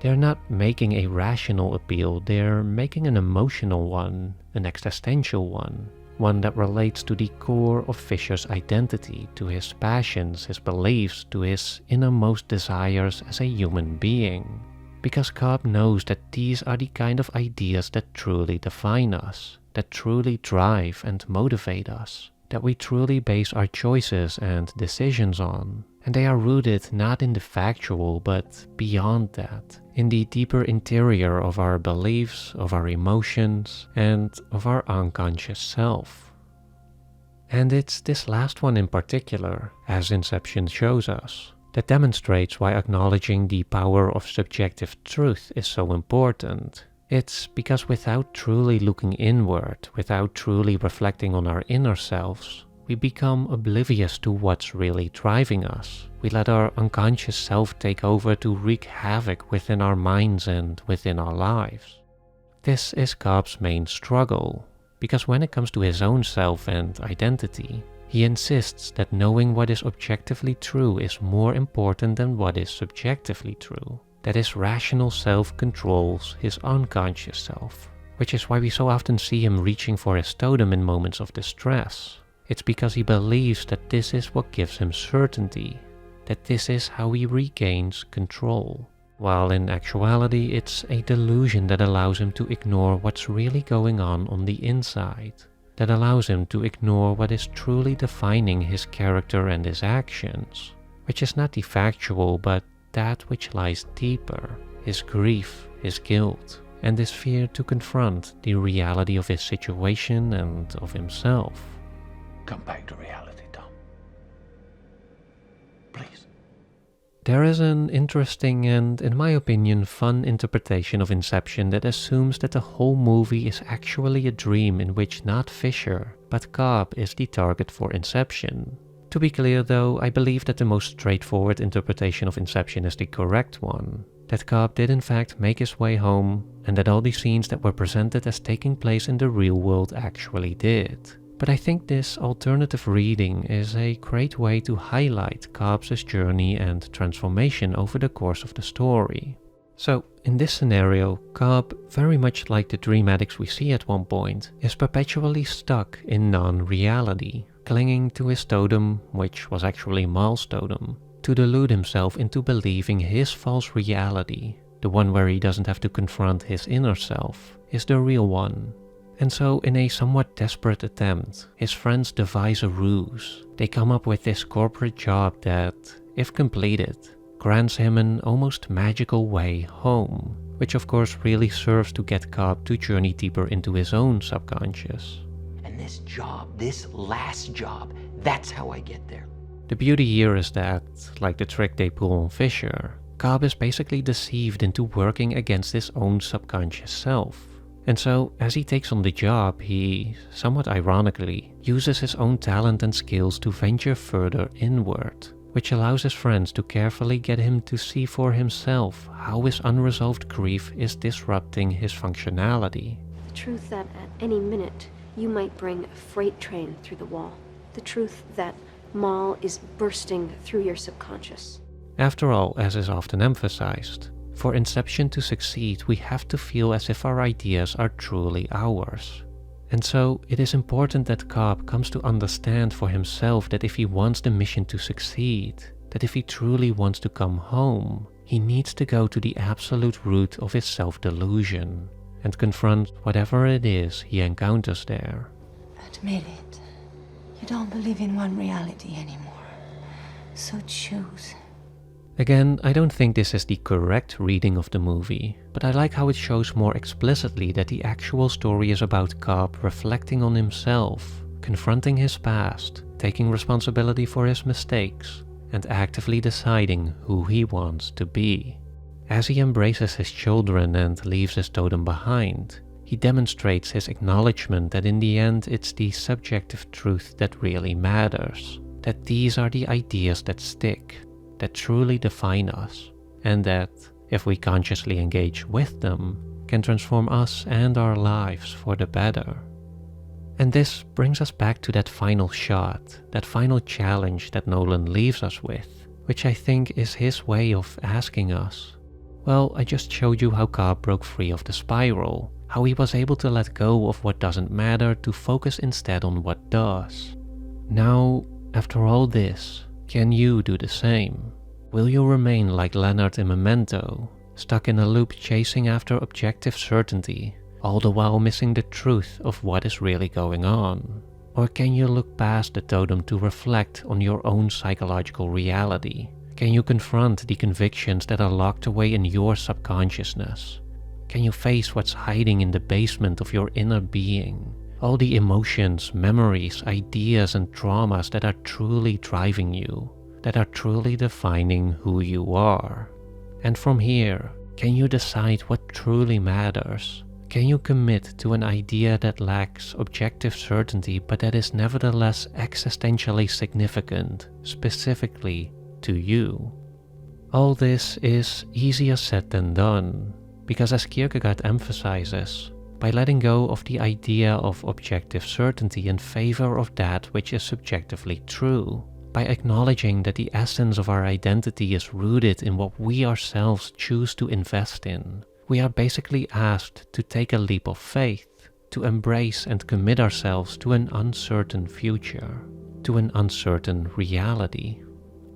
They're not making a rational appeal, they're making an emotional one, an existential one that relates to the core of Fisher's identity, to his passions, his beliefs, to his innermost desires as a human being. Because Cobb knows that these are the kind of ideas that truly define us, that truly drive and motivate us, that we truly base our choices and decisions on. And they are rooted not in the factual, but beyond that, in the deeper interior of our beliefs, of our emotions, and of our unconscious self. And it's this last one in particular, as Inception shows us, that demonstrates why acknowledging the power of subjective truth is so important. It's because without truly looking inward, without truly reflecting on our inner selves, we become oblivious to what's really driving us. We let our unconscious self take over to wreak havoc within our minds and within our lives. This is Cobb's main struggle, because when it comes to his own self and identity, he insists that knowing what is objectively true is more important than what is subjectively true, that his rational self controls his unconscious self, which is why we so often see him reaching for his totem in moments of distress. It's because he believes that this is what gives him certainty, that this is how he regains control, while in actuality it's a delusion that allows him to ignore what's really going on the inside, that allows him to ignore what is truly defining his character and his actions, which is not the factual but that which lies deeper, his grief, his guilt, and his fear to confront the reality of his situation and of himself. Come back to reality, Tom. Please. There is an interesting and, in my opinion, fun interpretation of Inception that assumes that the whole movie is actually a dream in which not Fisher, but Cobb is the target for Inception. To be clear though, I believe that the most straightforward interpretation of Inception is the correct one. That Cobb did in fact make his way home, and that all the scenes that were presented as taking place in the real world actually did. But I think this alternative reading is a great way to highlight Cobb's journey and transformation over the course of the story. So, in this scenario, Cobb, very much like the dream addicts we see at one point, is perpetually stuck in non-reality, clinging to his totem, which was actually Mal's totem, to delude himself into believing his false reality, the one where he doesn't have to confront his inner self, is the real one. And so, in a somewhat desperate attempt, his friends devise a ruse. They come up with this corporate job that, if completed, grants him an almost magical way home, which of course really serves to get Cobb to journey deeper into his own subconscious. And And this job, this last job, that's how I get there. The beauty here is that, like the trick they pull on Fisher, Cobb is basically deceived into working against his own subconscious self. And so, as he takes on the job, he, somewhat ironically, uses his own talent and skills to venture further inward, which allows his friends to carefully get him to see for himself how his unresolved grief is disrupting his functionality. The truth that at any minute you might bring a freight train through the wall. The truth that Maul is bursting through your subconscious. After all, as is often emphasized, for Inception to succeed, we have to feel as if our ideas are truly ours. And so, it is important that Cobb comes to understand for himself that if he wants the mission to succeed, that if he truly wants to come home, he needs to go to the absolute root of his self-delusion and confront whatever it is he encounters there. Admit it. You don't believe in one reality anymore. So choose. Again, I don't think this is the correct reading of the movie, but I like how it shows more explicitly that the actual story is about Cobb reflecting on himself, confronting his past, taking responsibility for his mistakes, and actively deciding who he wants to be. As he embraces his children and leaves his totem behind, he demonstrates his acknowledgement that in the end it's the subjective truth that really matters, that these are the ideas that stick, that truly define us, and that, if we consciously engage with them, can transform us and our lives for the better. And this brings us back to that final shot, that final challenge that Nolan leaves us with, which I think is his way of asking us, well, I just showed you how Cobb broke free of the spiral, how he was able to let go of what doesn't matter to focus instead on what does. Now, after all this, can you do the same? Will you remain like Leonard in Memento, stuck in a loop chasing after objective certainty, all the while missing the truth of what is really going on? Or can you look past the totem to reflect on your own psychological reality? Can you confront the convictions that are locked away in your subconsciousness? Can you face what's hiding in the basement of your inner being? All the emotions, memories, ideas and traumas that are truly driving you, that are truly defining who you are. And from here, can you decide what truly matters? Can you commit to an idea that lacks objective certainty but that is nevertheless existentially significant, specifically to you? All this is easier said than done, because as Kierkegaard emphasizes, by letting go of the idea of objective certainty in favor of that which is subjectively true, by acknowledging that the essence of our identity is rooted in what we ourselves choose to invest in, we are basically asked to take a leap of faith, to embrace and commit ourselves to an uncertain future, to an uncertain reality.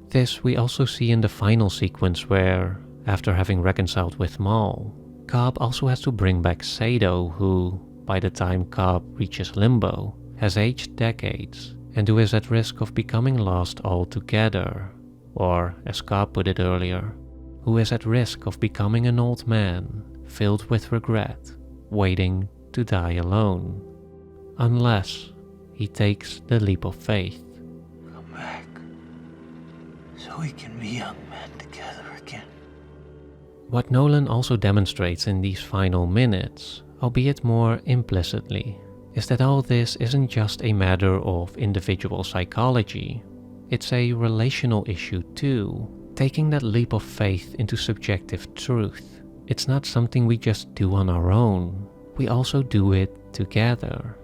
This we also see in the final sequence where, after having reconciled with Maul, Cobb also has to bring back Sado, who, by the time Cobb reaches Limbo, has aged decades and who is at risk of becoming lost altogether, or, as Cobb put it earlier, who is at risk of becoming an old man, filled with regret, waiting to die alone, unless he takes the leap of faith. Come back, so we can be young men together again. What Nolan also demonstrates in these final minutes, albeit more implicitly, is that all this isn't just a matter of individual psychology. It's a relational issue too, taking that leap of faith into subjective truth. It's not something we just do on our own, we also do it together.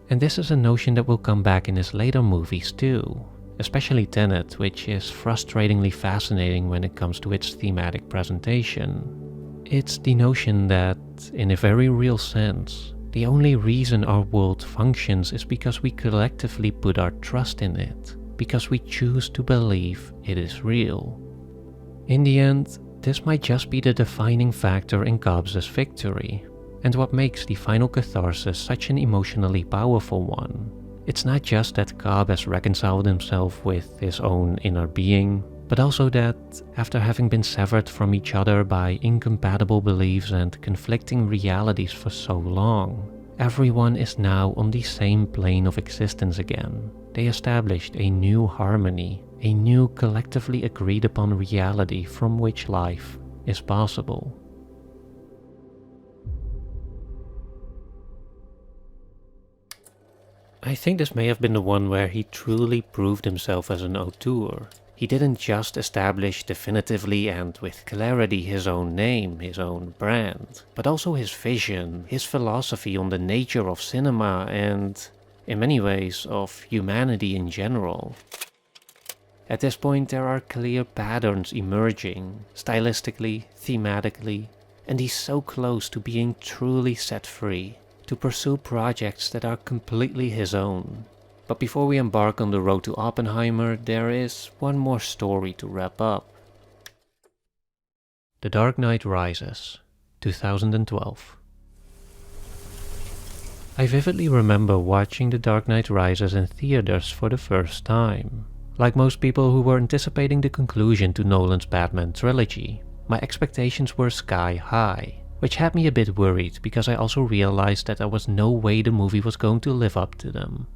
And this is a notion that will come back in his later movies too, especially Tenet, which is frustratingly fascinating when it comes to its thematic presentation. It's the notion that, in a very real sense, the only reason our world functions is because we collectively put our trust in it, because we choose to believe it is real. In the end, this might just be the defining factor in Cobb's victory, and what makes the final catharsis such an emotionally powerful one. It's not just that Cobb has reconciled himself with his own inner being, but also that, after having been severed from each other by incompatible beliefs and conflicting realities for so long, Everyone is now on the same plane of existence again. They established a new harmony, a new collectively agreed upon reality from which life is possible. I think this may have been the one where he truly proved himself as an auteur. He didn't just establish definitively and with clarity his own name, his own brand, but also his vision, his philosophy on the nature of cinema and, in many ways, of humanity in general. At this point there are clear patterns emerging, stylistically, thematically, and he's so close to being truly set free, to pursue projects that are completely his own. But before we embark on the road to Oppenheimer, there is one more story to wrap up. The Dark Knight Rises, 2012. I vividly remember watching The Dark Knight Rises in theaters for the first time. Like most people who were anticipating the conclusion to Nolan's Batman trilogy, my expectations were sky high, which had me a bit worried because I also realized that there was no way the movie was going to live up to them.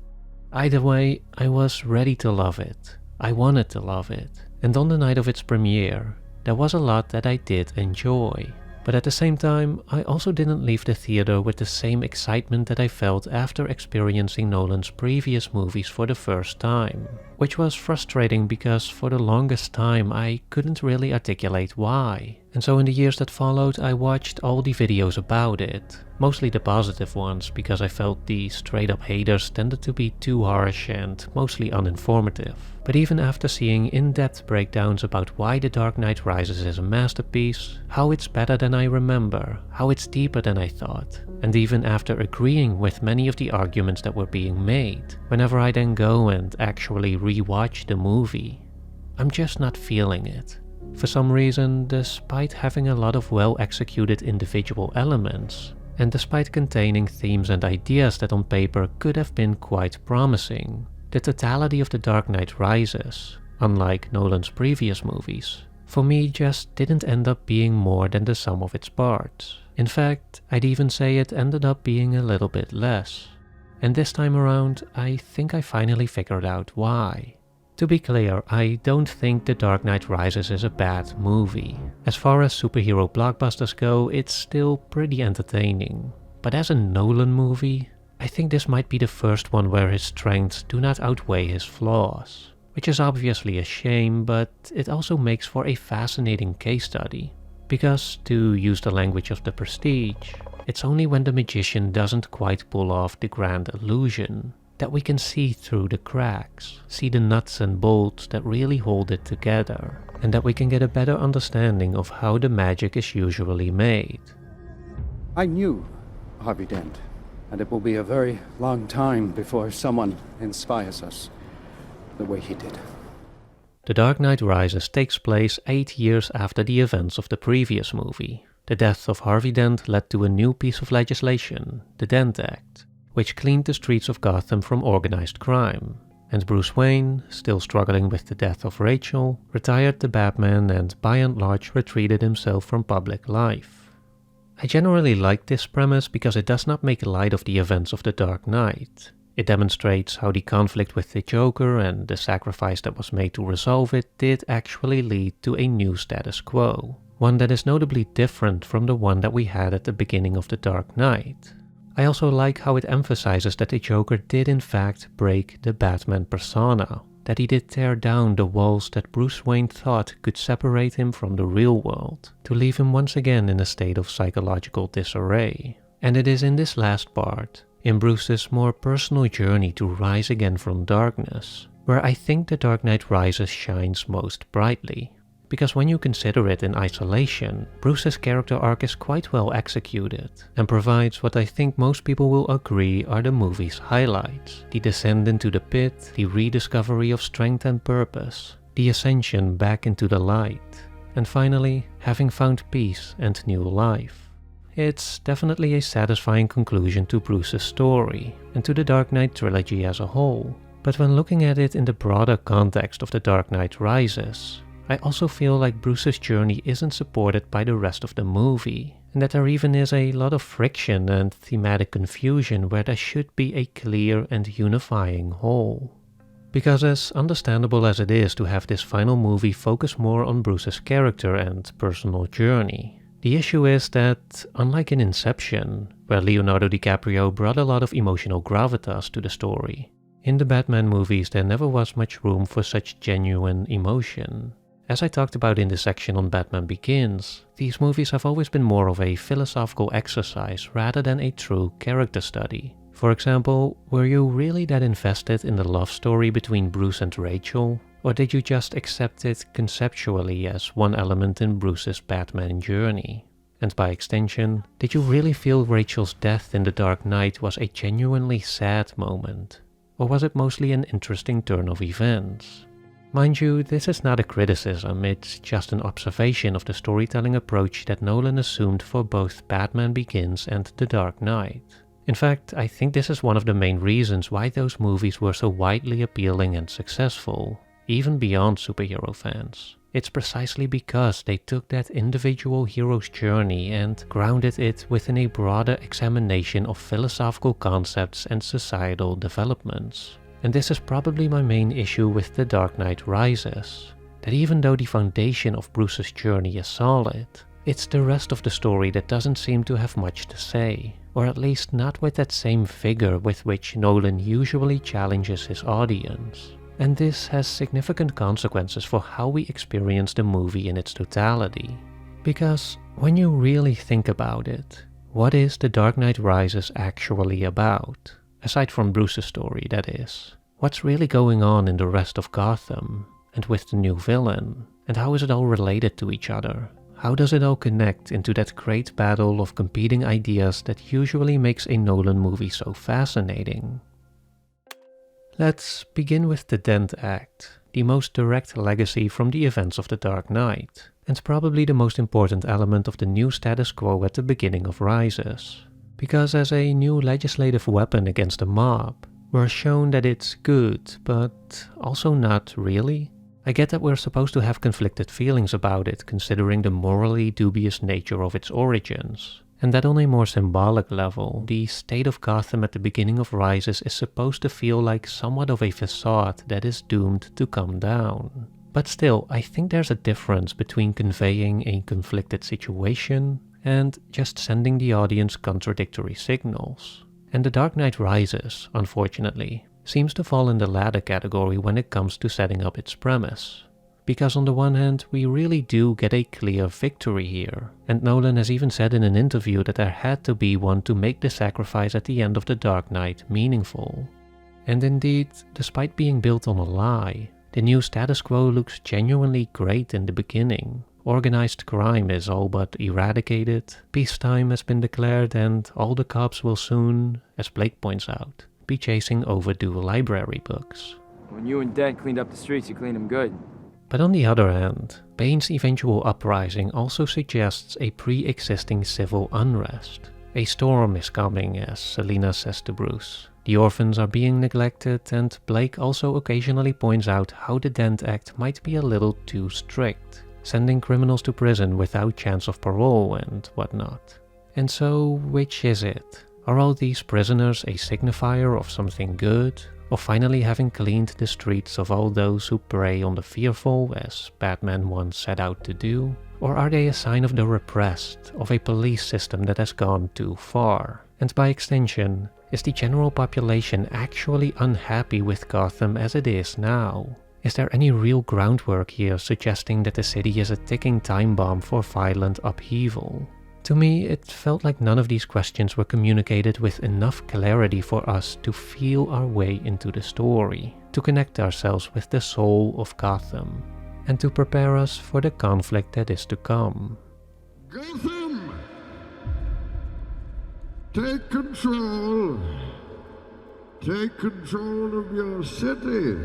Either way, I was ready to love it. I wanted to love it. And on the night of its premiere, there was a lot that I did enjoy. But at the same time, I also didn't leave the theater with the same excitement that I felt after experiencing Nolan's previous movies for the first time. Which was frustrating because for the longest time I couldn't really articulate why. And so in the years that followed I watched all the videos about it. Mostly the positive ones because I felt the straight up haters tended to be too harsh and mostly uninformative. But even after seeing in-depth breakdowns about why The Dark Knight Rises is a masterpiece, how it's better than I remember, how it's deeper than I thought, and even after agreeing with many of the arguments that were being made, whenever I then go and actually rewatch the movie, I'm just not feeling it. For some reason, despite having a lot of well-executed individual elements, and despite containing themes and ideas that on paper could have been quite promising, the totality of The Dark Knight Rises, unlike Nolan's previous movies, for me just didn't end up being more than the sum of its parts. In fact, I'd even say it ended up being a little bit less. And this time around, I think I finally figured out why. To be clear, I don't think The Dark Knight Rises is a bad movie. As far as superhero blockbusters go, it's still pretty entertaining. But as a Nolan movie, I think this might be the first one where his strengths do not outweigh his flaws. Which is obviously a shame, but it also makes for a fascinating case study. Because, to use the language of The Prestige, it's only when the magician doesn't quite pull off the grand illusion that we can see through the cracks, see the nuts and bolts that really hold it together, and that we can get a better understanding of how the magic is usually made. I knew Harvey Dent, and it will be a very long time before someone inspires us the way he did. The Dark Knight Rises takes place 8 years after the events of the previous movie. The death of Harvey Dent led to a new piece of legislation, the Dent Act, which cleaned the streets of Gotham from organized crime. And Bruce Wayne, still struggling with the death of Rachel, retired the Batman and by and large retreated himself from public life. I generally like this premise because it does not make light of the events of The Dark Knight. It demonstrates how the conflict with the Joker and the sacrifice that was made to resolve it did actually lead to a new status quo. One that is notably different from the one that we had at the beginning of The Dark Knight. I also like how it emphasizes that the Joker did in fact break the Batman persona, that he did tear down the walls that Bruce Wayne thought could separate him from the real world, to leave him once again in a state of psychological disarray. And it is in this last part, in Bruce's more personal journey to rise again from darkness, where I think The Dark Knight Rises shines most brightly. Because when you consider it in isolation, Bruce's character arc is quite well executed, and provides what I think most people will agree are the movie's highlights. The descent into the pit, the rediscovery of strength and purpose, the ascension back into the light, and finally, having found peace and new life. It's definitely a satisfying conclusion to Bruce's story, and to the Dark Knight trilogy as a whole. But when looking at it in the broader context of The Dark Knight Rises, I also feel like Bruce's journey isn't supported by the rest of the movie, and that there even is a lot of friction and thematic confusion where there should be a clear and unifying whole. Because as understandable as it is to have this final movie focus more on Bruce's character and personal journey, the issue is that, unlike in Inception, where Leonardo DiCaprio brought a lot of emotional gravitas to the story, in the Batman movies there never was much room for such genuine emotion. As I talked about in the section on Batman Begins, these movies have always been more of a philosophical exercise rather than a true character study. For example, were you really that invested in the love story between Bruce and Rachel? Or did you just accept it conceptually as one element in Bruce's Batman journey? And by extension, did you really feel Rachel's death in The Dark Knight was a genuinely sad moment? Or was it mostly an interesting turn of events? Mind you, this is not a criticism, it's just an observation of the storytelling approach that Nolan assumed for both Batman Begins and The Dark Knight. In fact, I think this is one of the main reasons why those movies were so widely appealing and successful, even beyond superhero fans. It's precisely because they took that individual hero's journey and grounded it within a broader examination of philosophical concepts and societal developments. And this is probably my main issue with The Dark Knight Rises, that even though the foundation of Bruce's journey is solid, it's the rest of the story that doesn't seem to have much to say, or at least not with that same vigor with which Nolan usually challenges his audience. And this has significant consequences for how we experience the movie in its totality. Because when you really think about it, what is The Dark Knight Rises actually about? Aside from Bruce's story, that is. What's really going on in the rest of Gotham, and with the new villain? And how is it all related to each other? How does it all connect into that great battle of competing ideas that usually makes a Nolan movie so fascinating? Let's begin with the Dent Act, the most direct legacy from the events of The Dark Knight, and probably the most important element of the new status quo at the beginning of Rises. Because as a new legislative weapon against the mob, we're shown that it's good, but also not really. I get that we're supposed to have conflicted feelings about it considering the morally dubious nature of its origins. And that on a more symbolic level, the state of Gotham at the beginning of Rises is supposed to feel like somewhat of a facade that is doomed to come down. But still, I think there's a difference between conveying a conflicted situation and just sending the audience contradictory signals. And The Dark Knight Rises, unfortunately, seems to fall in the latter category when it comes to setting up its premise. Because on the one hand, we really do get a clear victory here, and Nolan has even said in an interview that there had to be one to make the sacrifice at the end of The Dark Knight meaningful. And indeed, despite being built on a lie, the new status quo looks genuinely great in the beginning. Organized crime is all but eradicated, peacetime has been declared, and all the cops will soon, as Blake points out, be chasing overdue library books. When you and Dad cleaned up the streets, you cleaned them good. But on the other hand, Bane's eventual uprising also suggests a pre-existing civil unrest. A storm is coming, as Selina says to Bruce. The orphans are being neglected, and Blake also occasionally points out how the Dent Act might be a little too strict, sending criminals to prison without chance of parole and whatnot. And so, which is it? Are all these prisoners a signifier of something good? Of finally having cleaned the streets of all those who prey on the fearful, as Batman once set out to do? Or are they a sign of the repressed, of a police system that has gone too far? And by extension, is the general population actually unhappy with Gotham as it is now? Is there any real groundwork here suggesting that the city is a ticking time bomb for violent upheaval? To me, it felt like none of these questions were communicated with enough clarity for us to feel our way into the story, to connect ourselves with the soul of Gotham, and to prepare us for the conflict that is to come. Gotham! Take control! Take control of your city!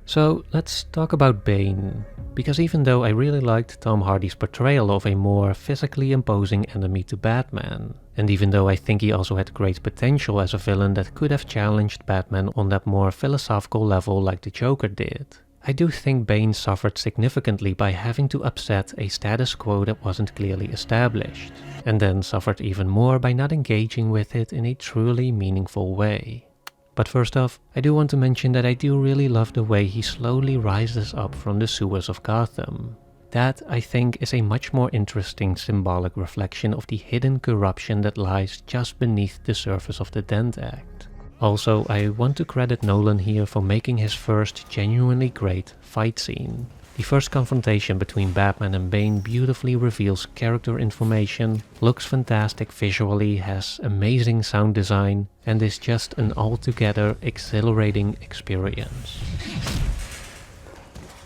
So let's talk about Bane, because even though I really liked Tom Hardy's portrayal of a more physically imposing enemy to Batman, and even though I think he also had great potential as a villain that could have challenged Batman on that more philosophical level like the Joker did, I do think Bane suffered significantly by having to upset a status quo that wasn't clearly established, and then suffered even more by not engaging with it in a truly meaningful way. But first off, I do want to mention that I do really love the way he slowly rises up from the sewers of Gotham. That, I think, is a much more interesting symbolic reflection of the hidden corruption that lies just beneath the surface of the Dent Act. Also, I want to credit Nolan here for making his first genuinely great fight scene. The first confrontation between Batman and Bane beautifully reveals character information, looks fantastic visually, has amazing sound design, and is just an altogether exhilarating experience.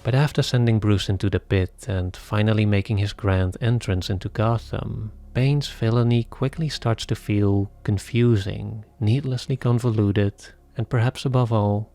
But after sending Bruce into the pit and finally making his grand entrance into Gotham, Bane's villainy quickly starts to feel confusing, needlessly convoluted, and perhaps above all,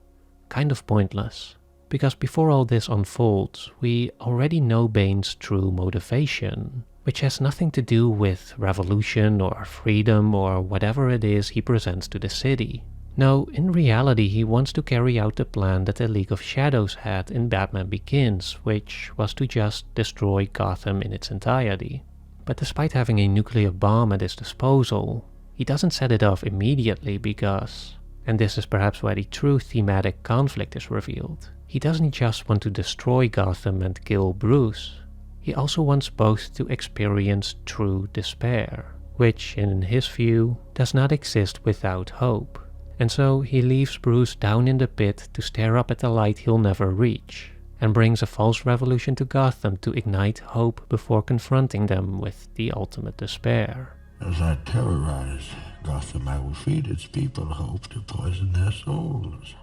kind of pointless. Because before all this unfolds, we already know Bane's true motivation, which has nothing to do with revolution or freedom or whatever it is he presents to the city. No, in reality he wants to carry out the plan that the League of Shadows had in Batman Begins, which was to just destroy Gotham in its entirety. But despite having a nuclear bomb at his disposal, he doesn't set it off immediately because, and this is perhaps where the true thematic conflict is revealed, he doesn't just want to destroy Gotham and kill Bruce, he also wants both to experience true despair, which, in his view, does not exist without hope. And so he leaves Bruce down in the pit to stare up at the light he'll never reach, and brings a false revolution to Gotham to ignite hope before confronting them with the ultimate despair. As I terrorize Gotham, I will feed its people hope to poison their souls.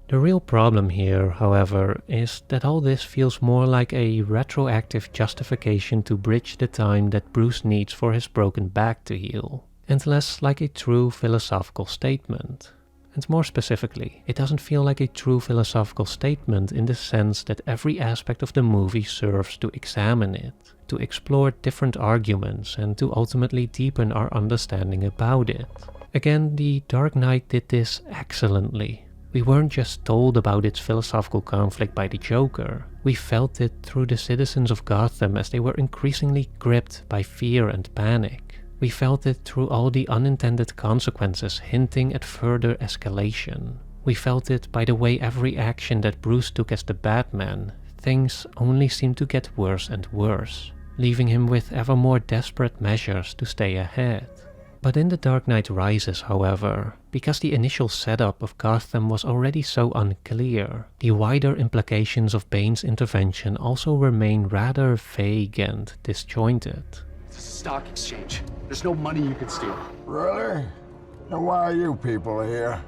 The real problem here, however, is that all this feels more like a retroactive justification to bridge the time that Bruce needs for his broken back to heal, and less like a true philosophical statement. And more specifically, it doesn't feel like a true philosophical statement in the sense that every aspect of the movie serves to examine it, to explore different arguments, and to ultimately deepen our understanding about it. Again, The Dark Knight did this excellently. We weren't just told about its philosophical conflict by the Joker, we felt it through the citizens of Gotham as they were increasingly gripped by fear and panic. We felt it through all the unintended consequences hinting at further escalation. We felt it by the way every action that Bruce took as the Batman, things only seemed to get worse and worse, leaving him with ever more desperate measures to stay ahead. But in The Dark Knight Rises, however, because the initial setup of Gotham was already so unclear, the wider implications of Bane's intervention also remain rather vague and disjointed. It's a stock exchange. There's no money you can steal. Really? Then why are you people here?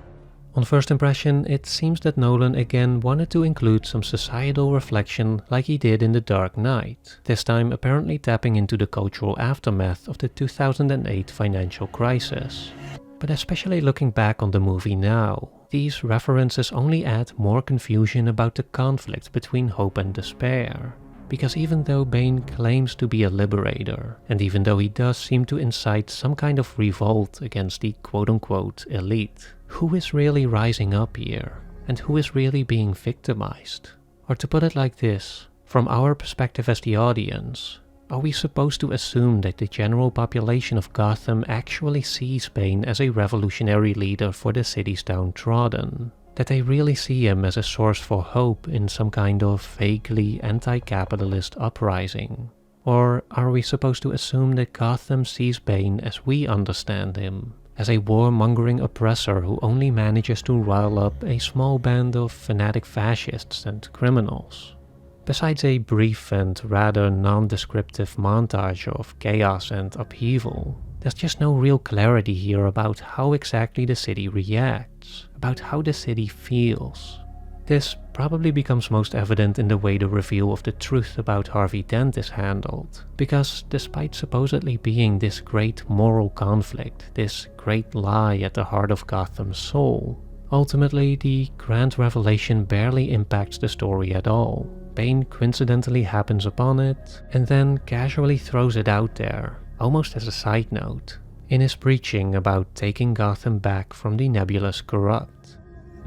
On first impression, it seems that Nolan again wanted to include some societal reflection like he did in The Dark Knight, this time apparently tapping into the cultural aftermath of the 2008 financial crisis. But especially looking back on the movie now, these references only add more confusion about the conflict between hope and despair. Because even though Bane claims to be a liberator, and even though he does seem to incite some kind of revolt against the quote-unquote elite, who is really rising up here? And who is really being victimized? Or to put it like this, from our perspective as the audience, are we supposed to assume that the general population of Gotham actually sees Bane as a revolutionary leader for the city's downtrodden? That they really see him as a source for hope in some kind of vaguely anti-capitalist uprising? Or are we supposed to assume that Gotham sees Bane as we understand him, as a warmongering oppressor who only manages to rile up a small band of fanatic fascists and criminals? Besides a brief and rather non-descriptive montage of chaos and upheaval, there's just no real clarity here about how exactly the city reacts, about how the city feels. This probably becomes most evident in the way the reveal of the truth about Harvey Dent is handled, because despite supposedly being this great moral conflict, this great lie at the heart of Gotham's soul, ultimately the grand revelation barely impacts the story at all. Bane coincidentally happens upon it, and then casually throws it out there, almost as a side note, in his preaching about taking Gotham back from the nebulous corrupt.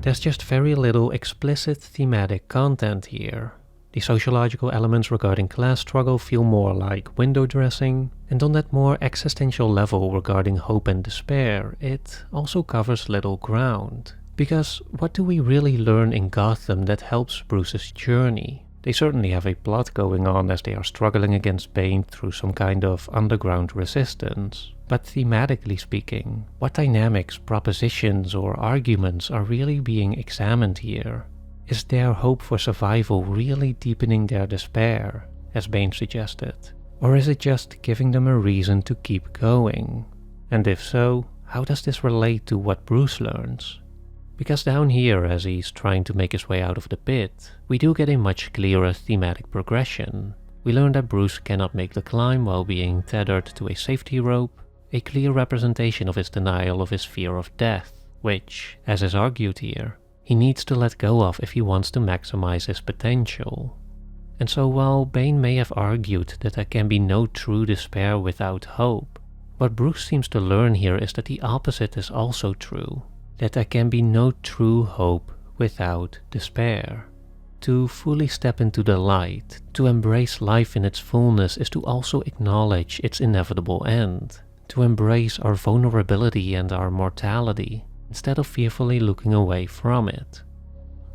There's just very little explicit thematic content here. The sociological elements regarding class struggle feel more like window dressing, and on that more existential level regarding hope and despair, it also covers little ground. Because what do we really learn in Gotham that helps Bruce's journey? They certainly have a plot going on as they are struggling against Bane through some kind of underground resistance. But thematically speaking, what dynamics, propositions, or arguments are really being examined here? Is their hope for survival really deepening their despair, as Bane suggested? Or is it just giving them a reason to keep going? And if so, how does this relate to what Bruce learns? Because down here, as he's trying to make his way out of the pit, we do get a much clearer thematic progression. We learn that Bruce cannot make the climb while being tethered to a safety rope, a clear representation of his denial of his fear of death, which, as is argued here, he needs to let go of if he wants to maximize his potential. And so while Bane may have argued that there can be no true despair without hope, what Bruce seems to learn here is that the opposite is also true, that there can be no true hope without despair. To fully step into the light, to embrace life in its fullness, is to also acknowledge its inevitable end, to embrace our vulnerability and our mortality, instead of fearfully looking away from it.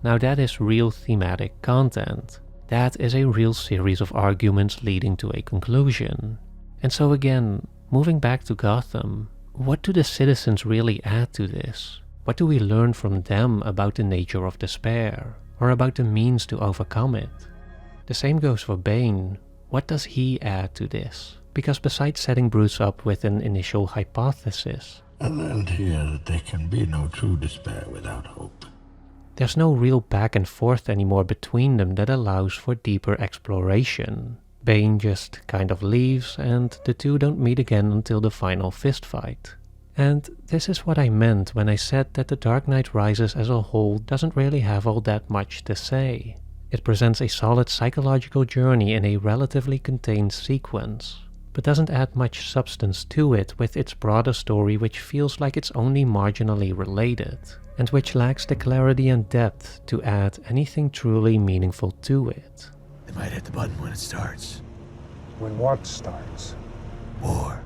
Now that is real thematic content. That is a real series of arguments leading to a conclusion. And so again, moving back to Gotham, what do the citizens really add to this? What do we learn from them about the nature of despair, or about the means to overcome it? The same goes for Bane. What does he add to this? Because besides setting Bruce up with an initial hypothesis, I learned here that there can be no true despair without hope. There's no real back and forth anymore between them that allows for deeper exploration. Bane just kind of leaves, and the two don't meet again until the final fistfight. And this is what I meant when I said that The Dark Knight Rises as a whole doesn't really have all that much to say. It presents a solid psychological journey in a relatively contained sequence, but doesn't add much substance to it with its broader story, which feels like it's only marginally related, and which lacks the clarity and depth to add anything truly meaningful to it. They might hit the button when it starts. When what starts? War.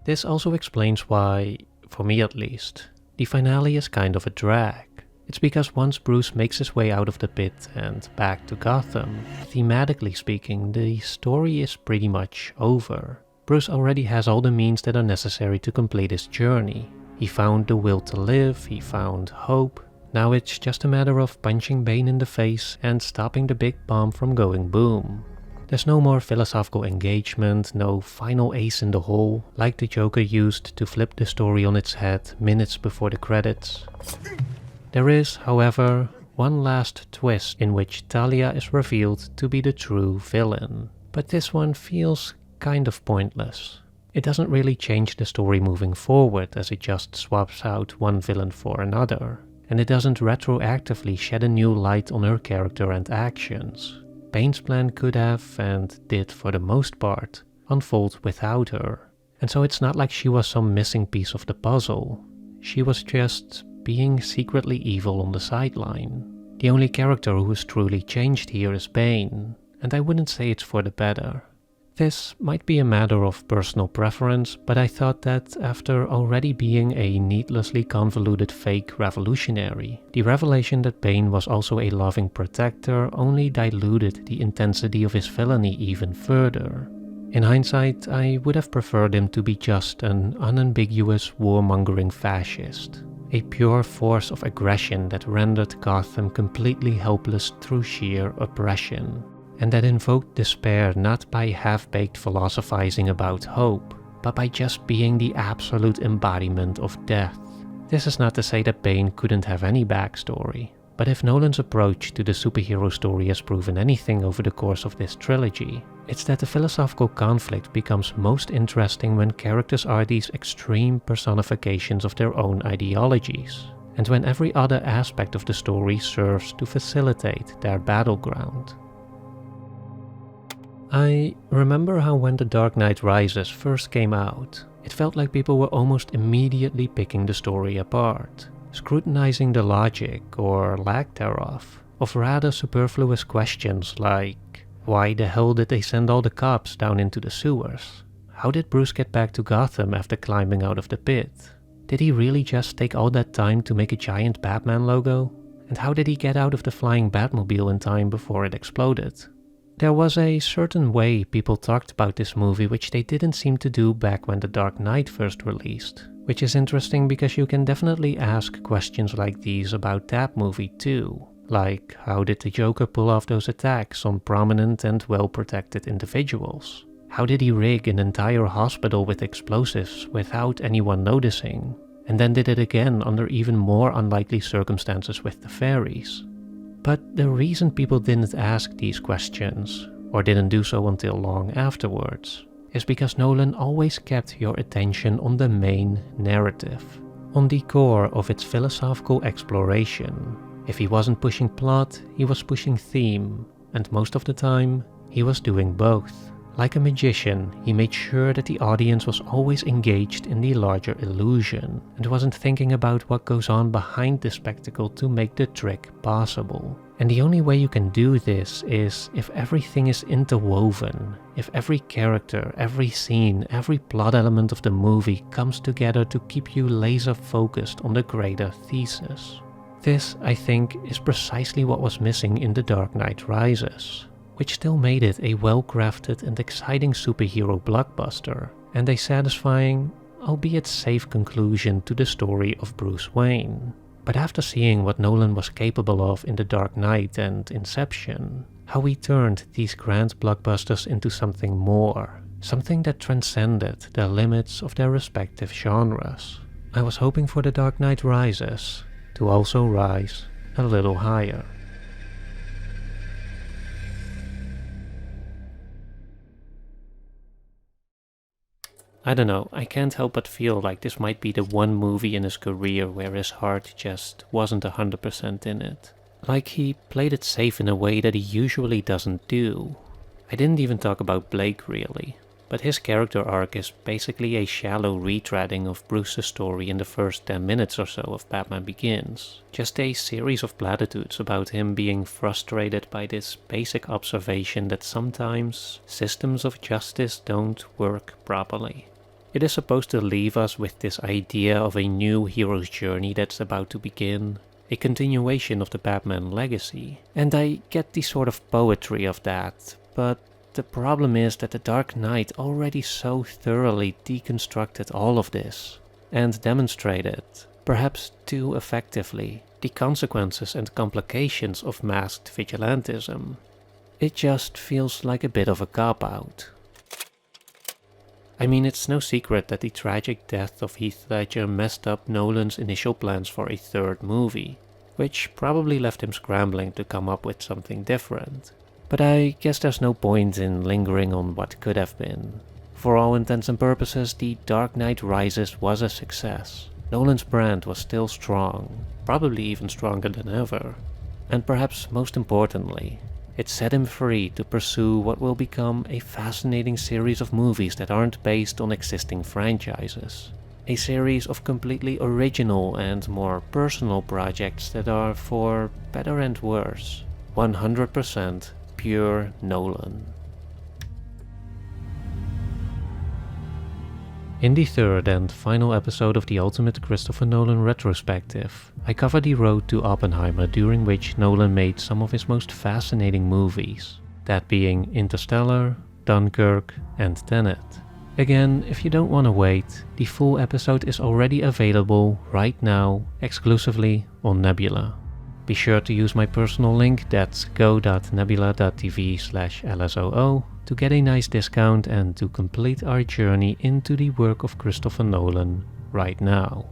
This also explains why, for me at least, the finale is kind of a drag. It's because once Bruce makes his way out of the pit and back to Gotham, thematically speaking, the story is pretty much over. Bruce already has all the means that are necessary to complete his journey. He found the will to live, he found hope. Now it's just a matter of punching Bane in the face and stopping the big bomb from going boom. There's no more philosophical engagement, no final ace in the hole, like the Joker used to flip the story on its head minutes before the credits. There is, however, one last twist in which Talia is revealed to be the true villain. But this one feels kind of pointless. It doesn't really change the story moving forward, as it just swaps out one villain for another. And it doesn't retroactively shed a new light on her character and actions. Bane's plan could have, and did for the most part, unfold without her. And so it's not like she was some missing piece of the puzzle. She was just being secretly evil on the sideline. The only character who is truly changed here is Bane, and I wouldn't say it's for the better. This might be a matter of personal preference, but I thought that after already being a needlessly convoluted fake revolutionary, the revelation that Bane was also a loving protector only diluted the intensity of his villainy even further. In hindsight, I would have preferred him to be just an unambiguous warmongering fascist, a pure force of aggression that rendered Gotham completely helpless through sheer oppression, and that invoked despair not by half-baked philosophizing about hope, but by just being the absolute embodiment of death. This is not to say that Bane couldn't have any backstory, but if Nolan's approach to the superhero story has proven anything over the course of this trilogy, it's that the philosophical conflict becomes most interesting when characters are these extreme personifications of their own ideologies, and when every other aspect of the story serves to facilitate their battleground. I remember how when The Dark Knight Rises first came out, it felt like people were almost immediately picking the story apart. scrutinizing the logic, or lack thereof, of rather superfluous questions like, why the hell did they send all the cops down into the sewers? How did Bruce get back to Gotham after climbing out of the pit? Did he really just take all that time to make a giant Batman logo? And how did he get out of the flying Batmobile in time before it exploded? There was a certain way people talked about this movie which they didn't seem to do back when The Dark Knight first released. Which is interesting because you can definitely ask questions like these about that movie too. Like, how did the Joker pull off those attacks on prominent and well-protected individuals? How did he rig an entire hospital with explosives without anyone noticing? And then did it again under even more unlikely circumstances with the fairies? But the reason people didn't ask these questions, or didn't do so until long afterwards, is because Nolan always kept your attention on the main narrative, on the core of its philosophical exploration. If he wasn't pushing plot, he was pushing theme, and most of the time, he was doing both. Like a magician, he made sure that the audience was always engaged in the larger illusion, and wasn't thinking about what goes on behind the spectacle to make the trick possible. And the only way you can do this is if everything is interwoven, if every character, every scene, every plot element of the movie comes together to keep you laser focused on the greater thesis. This, I think, is precisely what was missing in The Dark Knight Rises, which still made it a well-crafted and exciting superhero blockbuster, and a satisfying, albeit safe conclusion to the story of Bruce Wayne. But after seeing what Nolan was capable of in The Dark Knight and Inception, how he turned these grand blockbusters into something more, something that transcended the limits of their respective genres, I was hoping for The Dark Knight Rises to also rise a little higher. I don't know, I can't help but feel like this might be the one movie in his career where his heart just wasn't 100% in it. Like he played it safe in a way that he usually doesn't do. I didn't even talk about Blake really, but his character arc is basically a shallow retreading of Bruce's story in the first 10 minutes or so of Batman Begins. Just a series of platitudes about him being frustrated by this basic observation that sometimes systems of justice don't work properly. It is supposed to leave us with this idea of a new hero's journey that's about to begin, a continuation of the Batman legacy. And I get the sort of poetry of that, but the problem is that The Dark Knight already so thoroughly deconstructed all of this, and demonstrated, perhaps too effectively, the consequences and complications of masked vigilantism. It just feels like a bit of a cop-out. I mean, it's no secret that the tragic death of Heath Ledger messed up Nolan's initial plans for a third movie, which probably left him scrambling to come up with something different. But I guess there's no point in lingering on what could have been. For all intents and purposes, The Dark Knight Rises was a success. Nolan's brand was still strong, probably even stronger than ever. And perhaps most importantly, it set him free to pursue what will become a fascinating series of movies that aren't based on existing franchises. A series of completely original and more personal projects that are, for better and worse, 100% pure Nolan. In the third and final episode of the Ultimate Christopher Nolan retrospective, I cover the road to Oppenheimer, during which Nolan made some of his most fascinating movies, that being Interstellar, Dunkirk, and Tenet. Again, if you don't want to wait, the full episode is already available right now, exclusively on Nebula. Be sure to use my personal link, that's go.nebula.tv/LSOO, to get a nice discount and to complete our journey into the work of Christopher Nolan right now.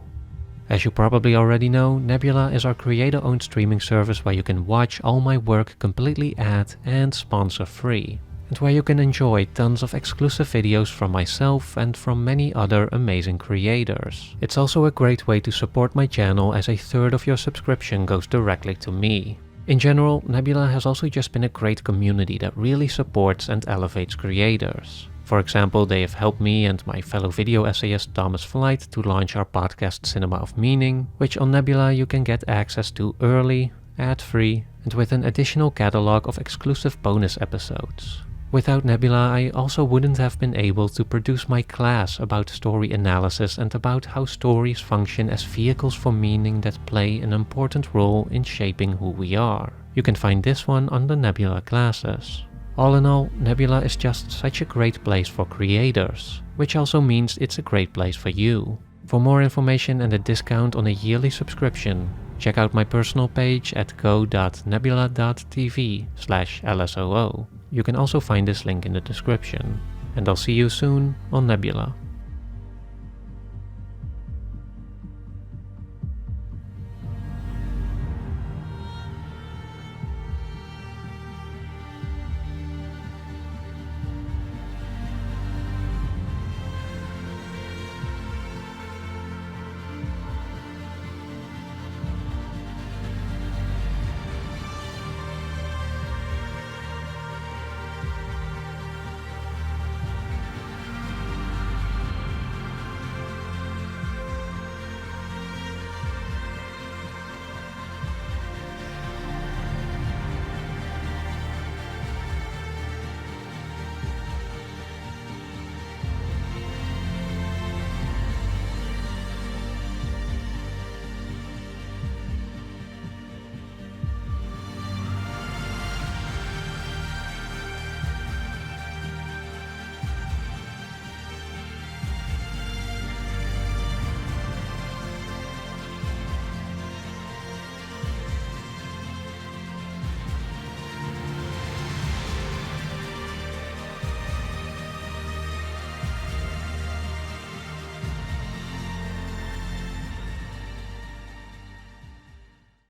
As you probably already know, Nebula is our creator-owned streaming service where you can watch all my work completely ad and sponsor-free, and where you can enjoy tons of exclusive videos from myself and from many other amazing creators. It's also a great way to support my channel, as a third of your subscription goes directly to me. In general, Nebula has also just been a great community that really supports and elevates creators. For example, they have helped me and my fellow video essayist Thomas Flight to launch our podcast Cinema of Meaning, which on Nebula you can get access to early, ad-free, and with an additional catalog of exclusive bonus episodes. Without Nebula, I also wouldn't have been able to produce my class about story analysis and about how stories function as vehicles for meaning that play an important role in shaping who we are. You can find this one on the Nebula classes. All in all, Nebula is just such a great place for creators, which also means it's a great place for you. For more information and a discount on a yearly subscription, check out my personal page at go.nebula.tv/LSOO. You can also find this link in the description. And I'll see you soon on Nebula.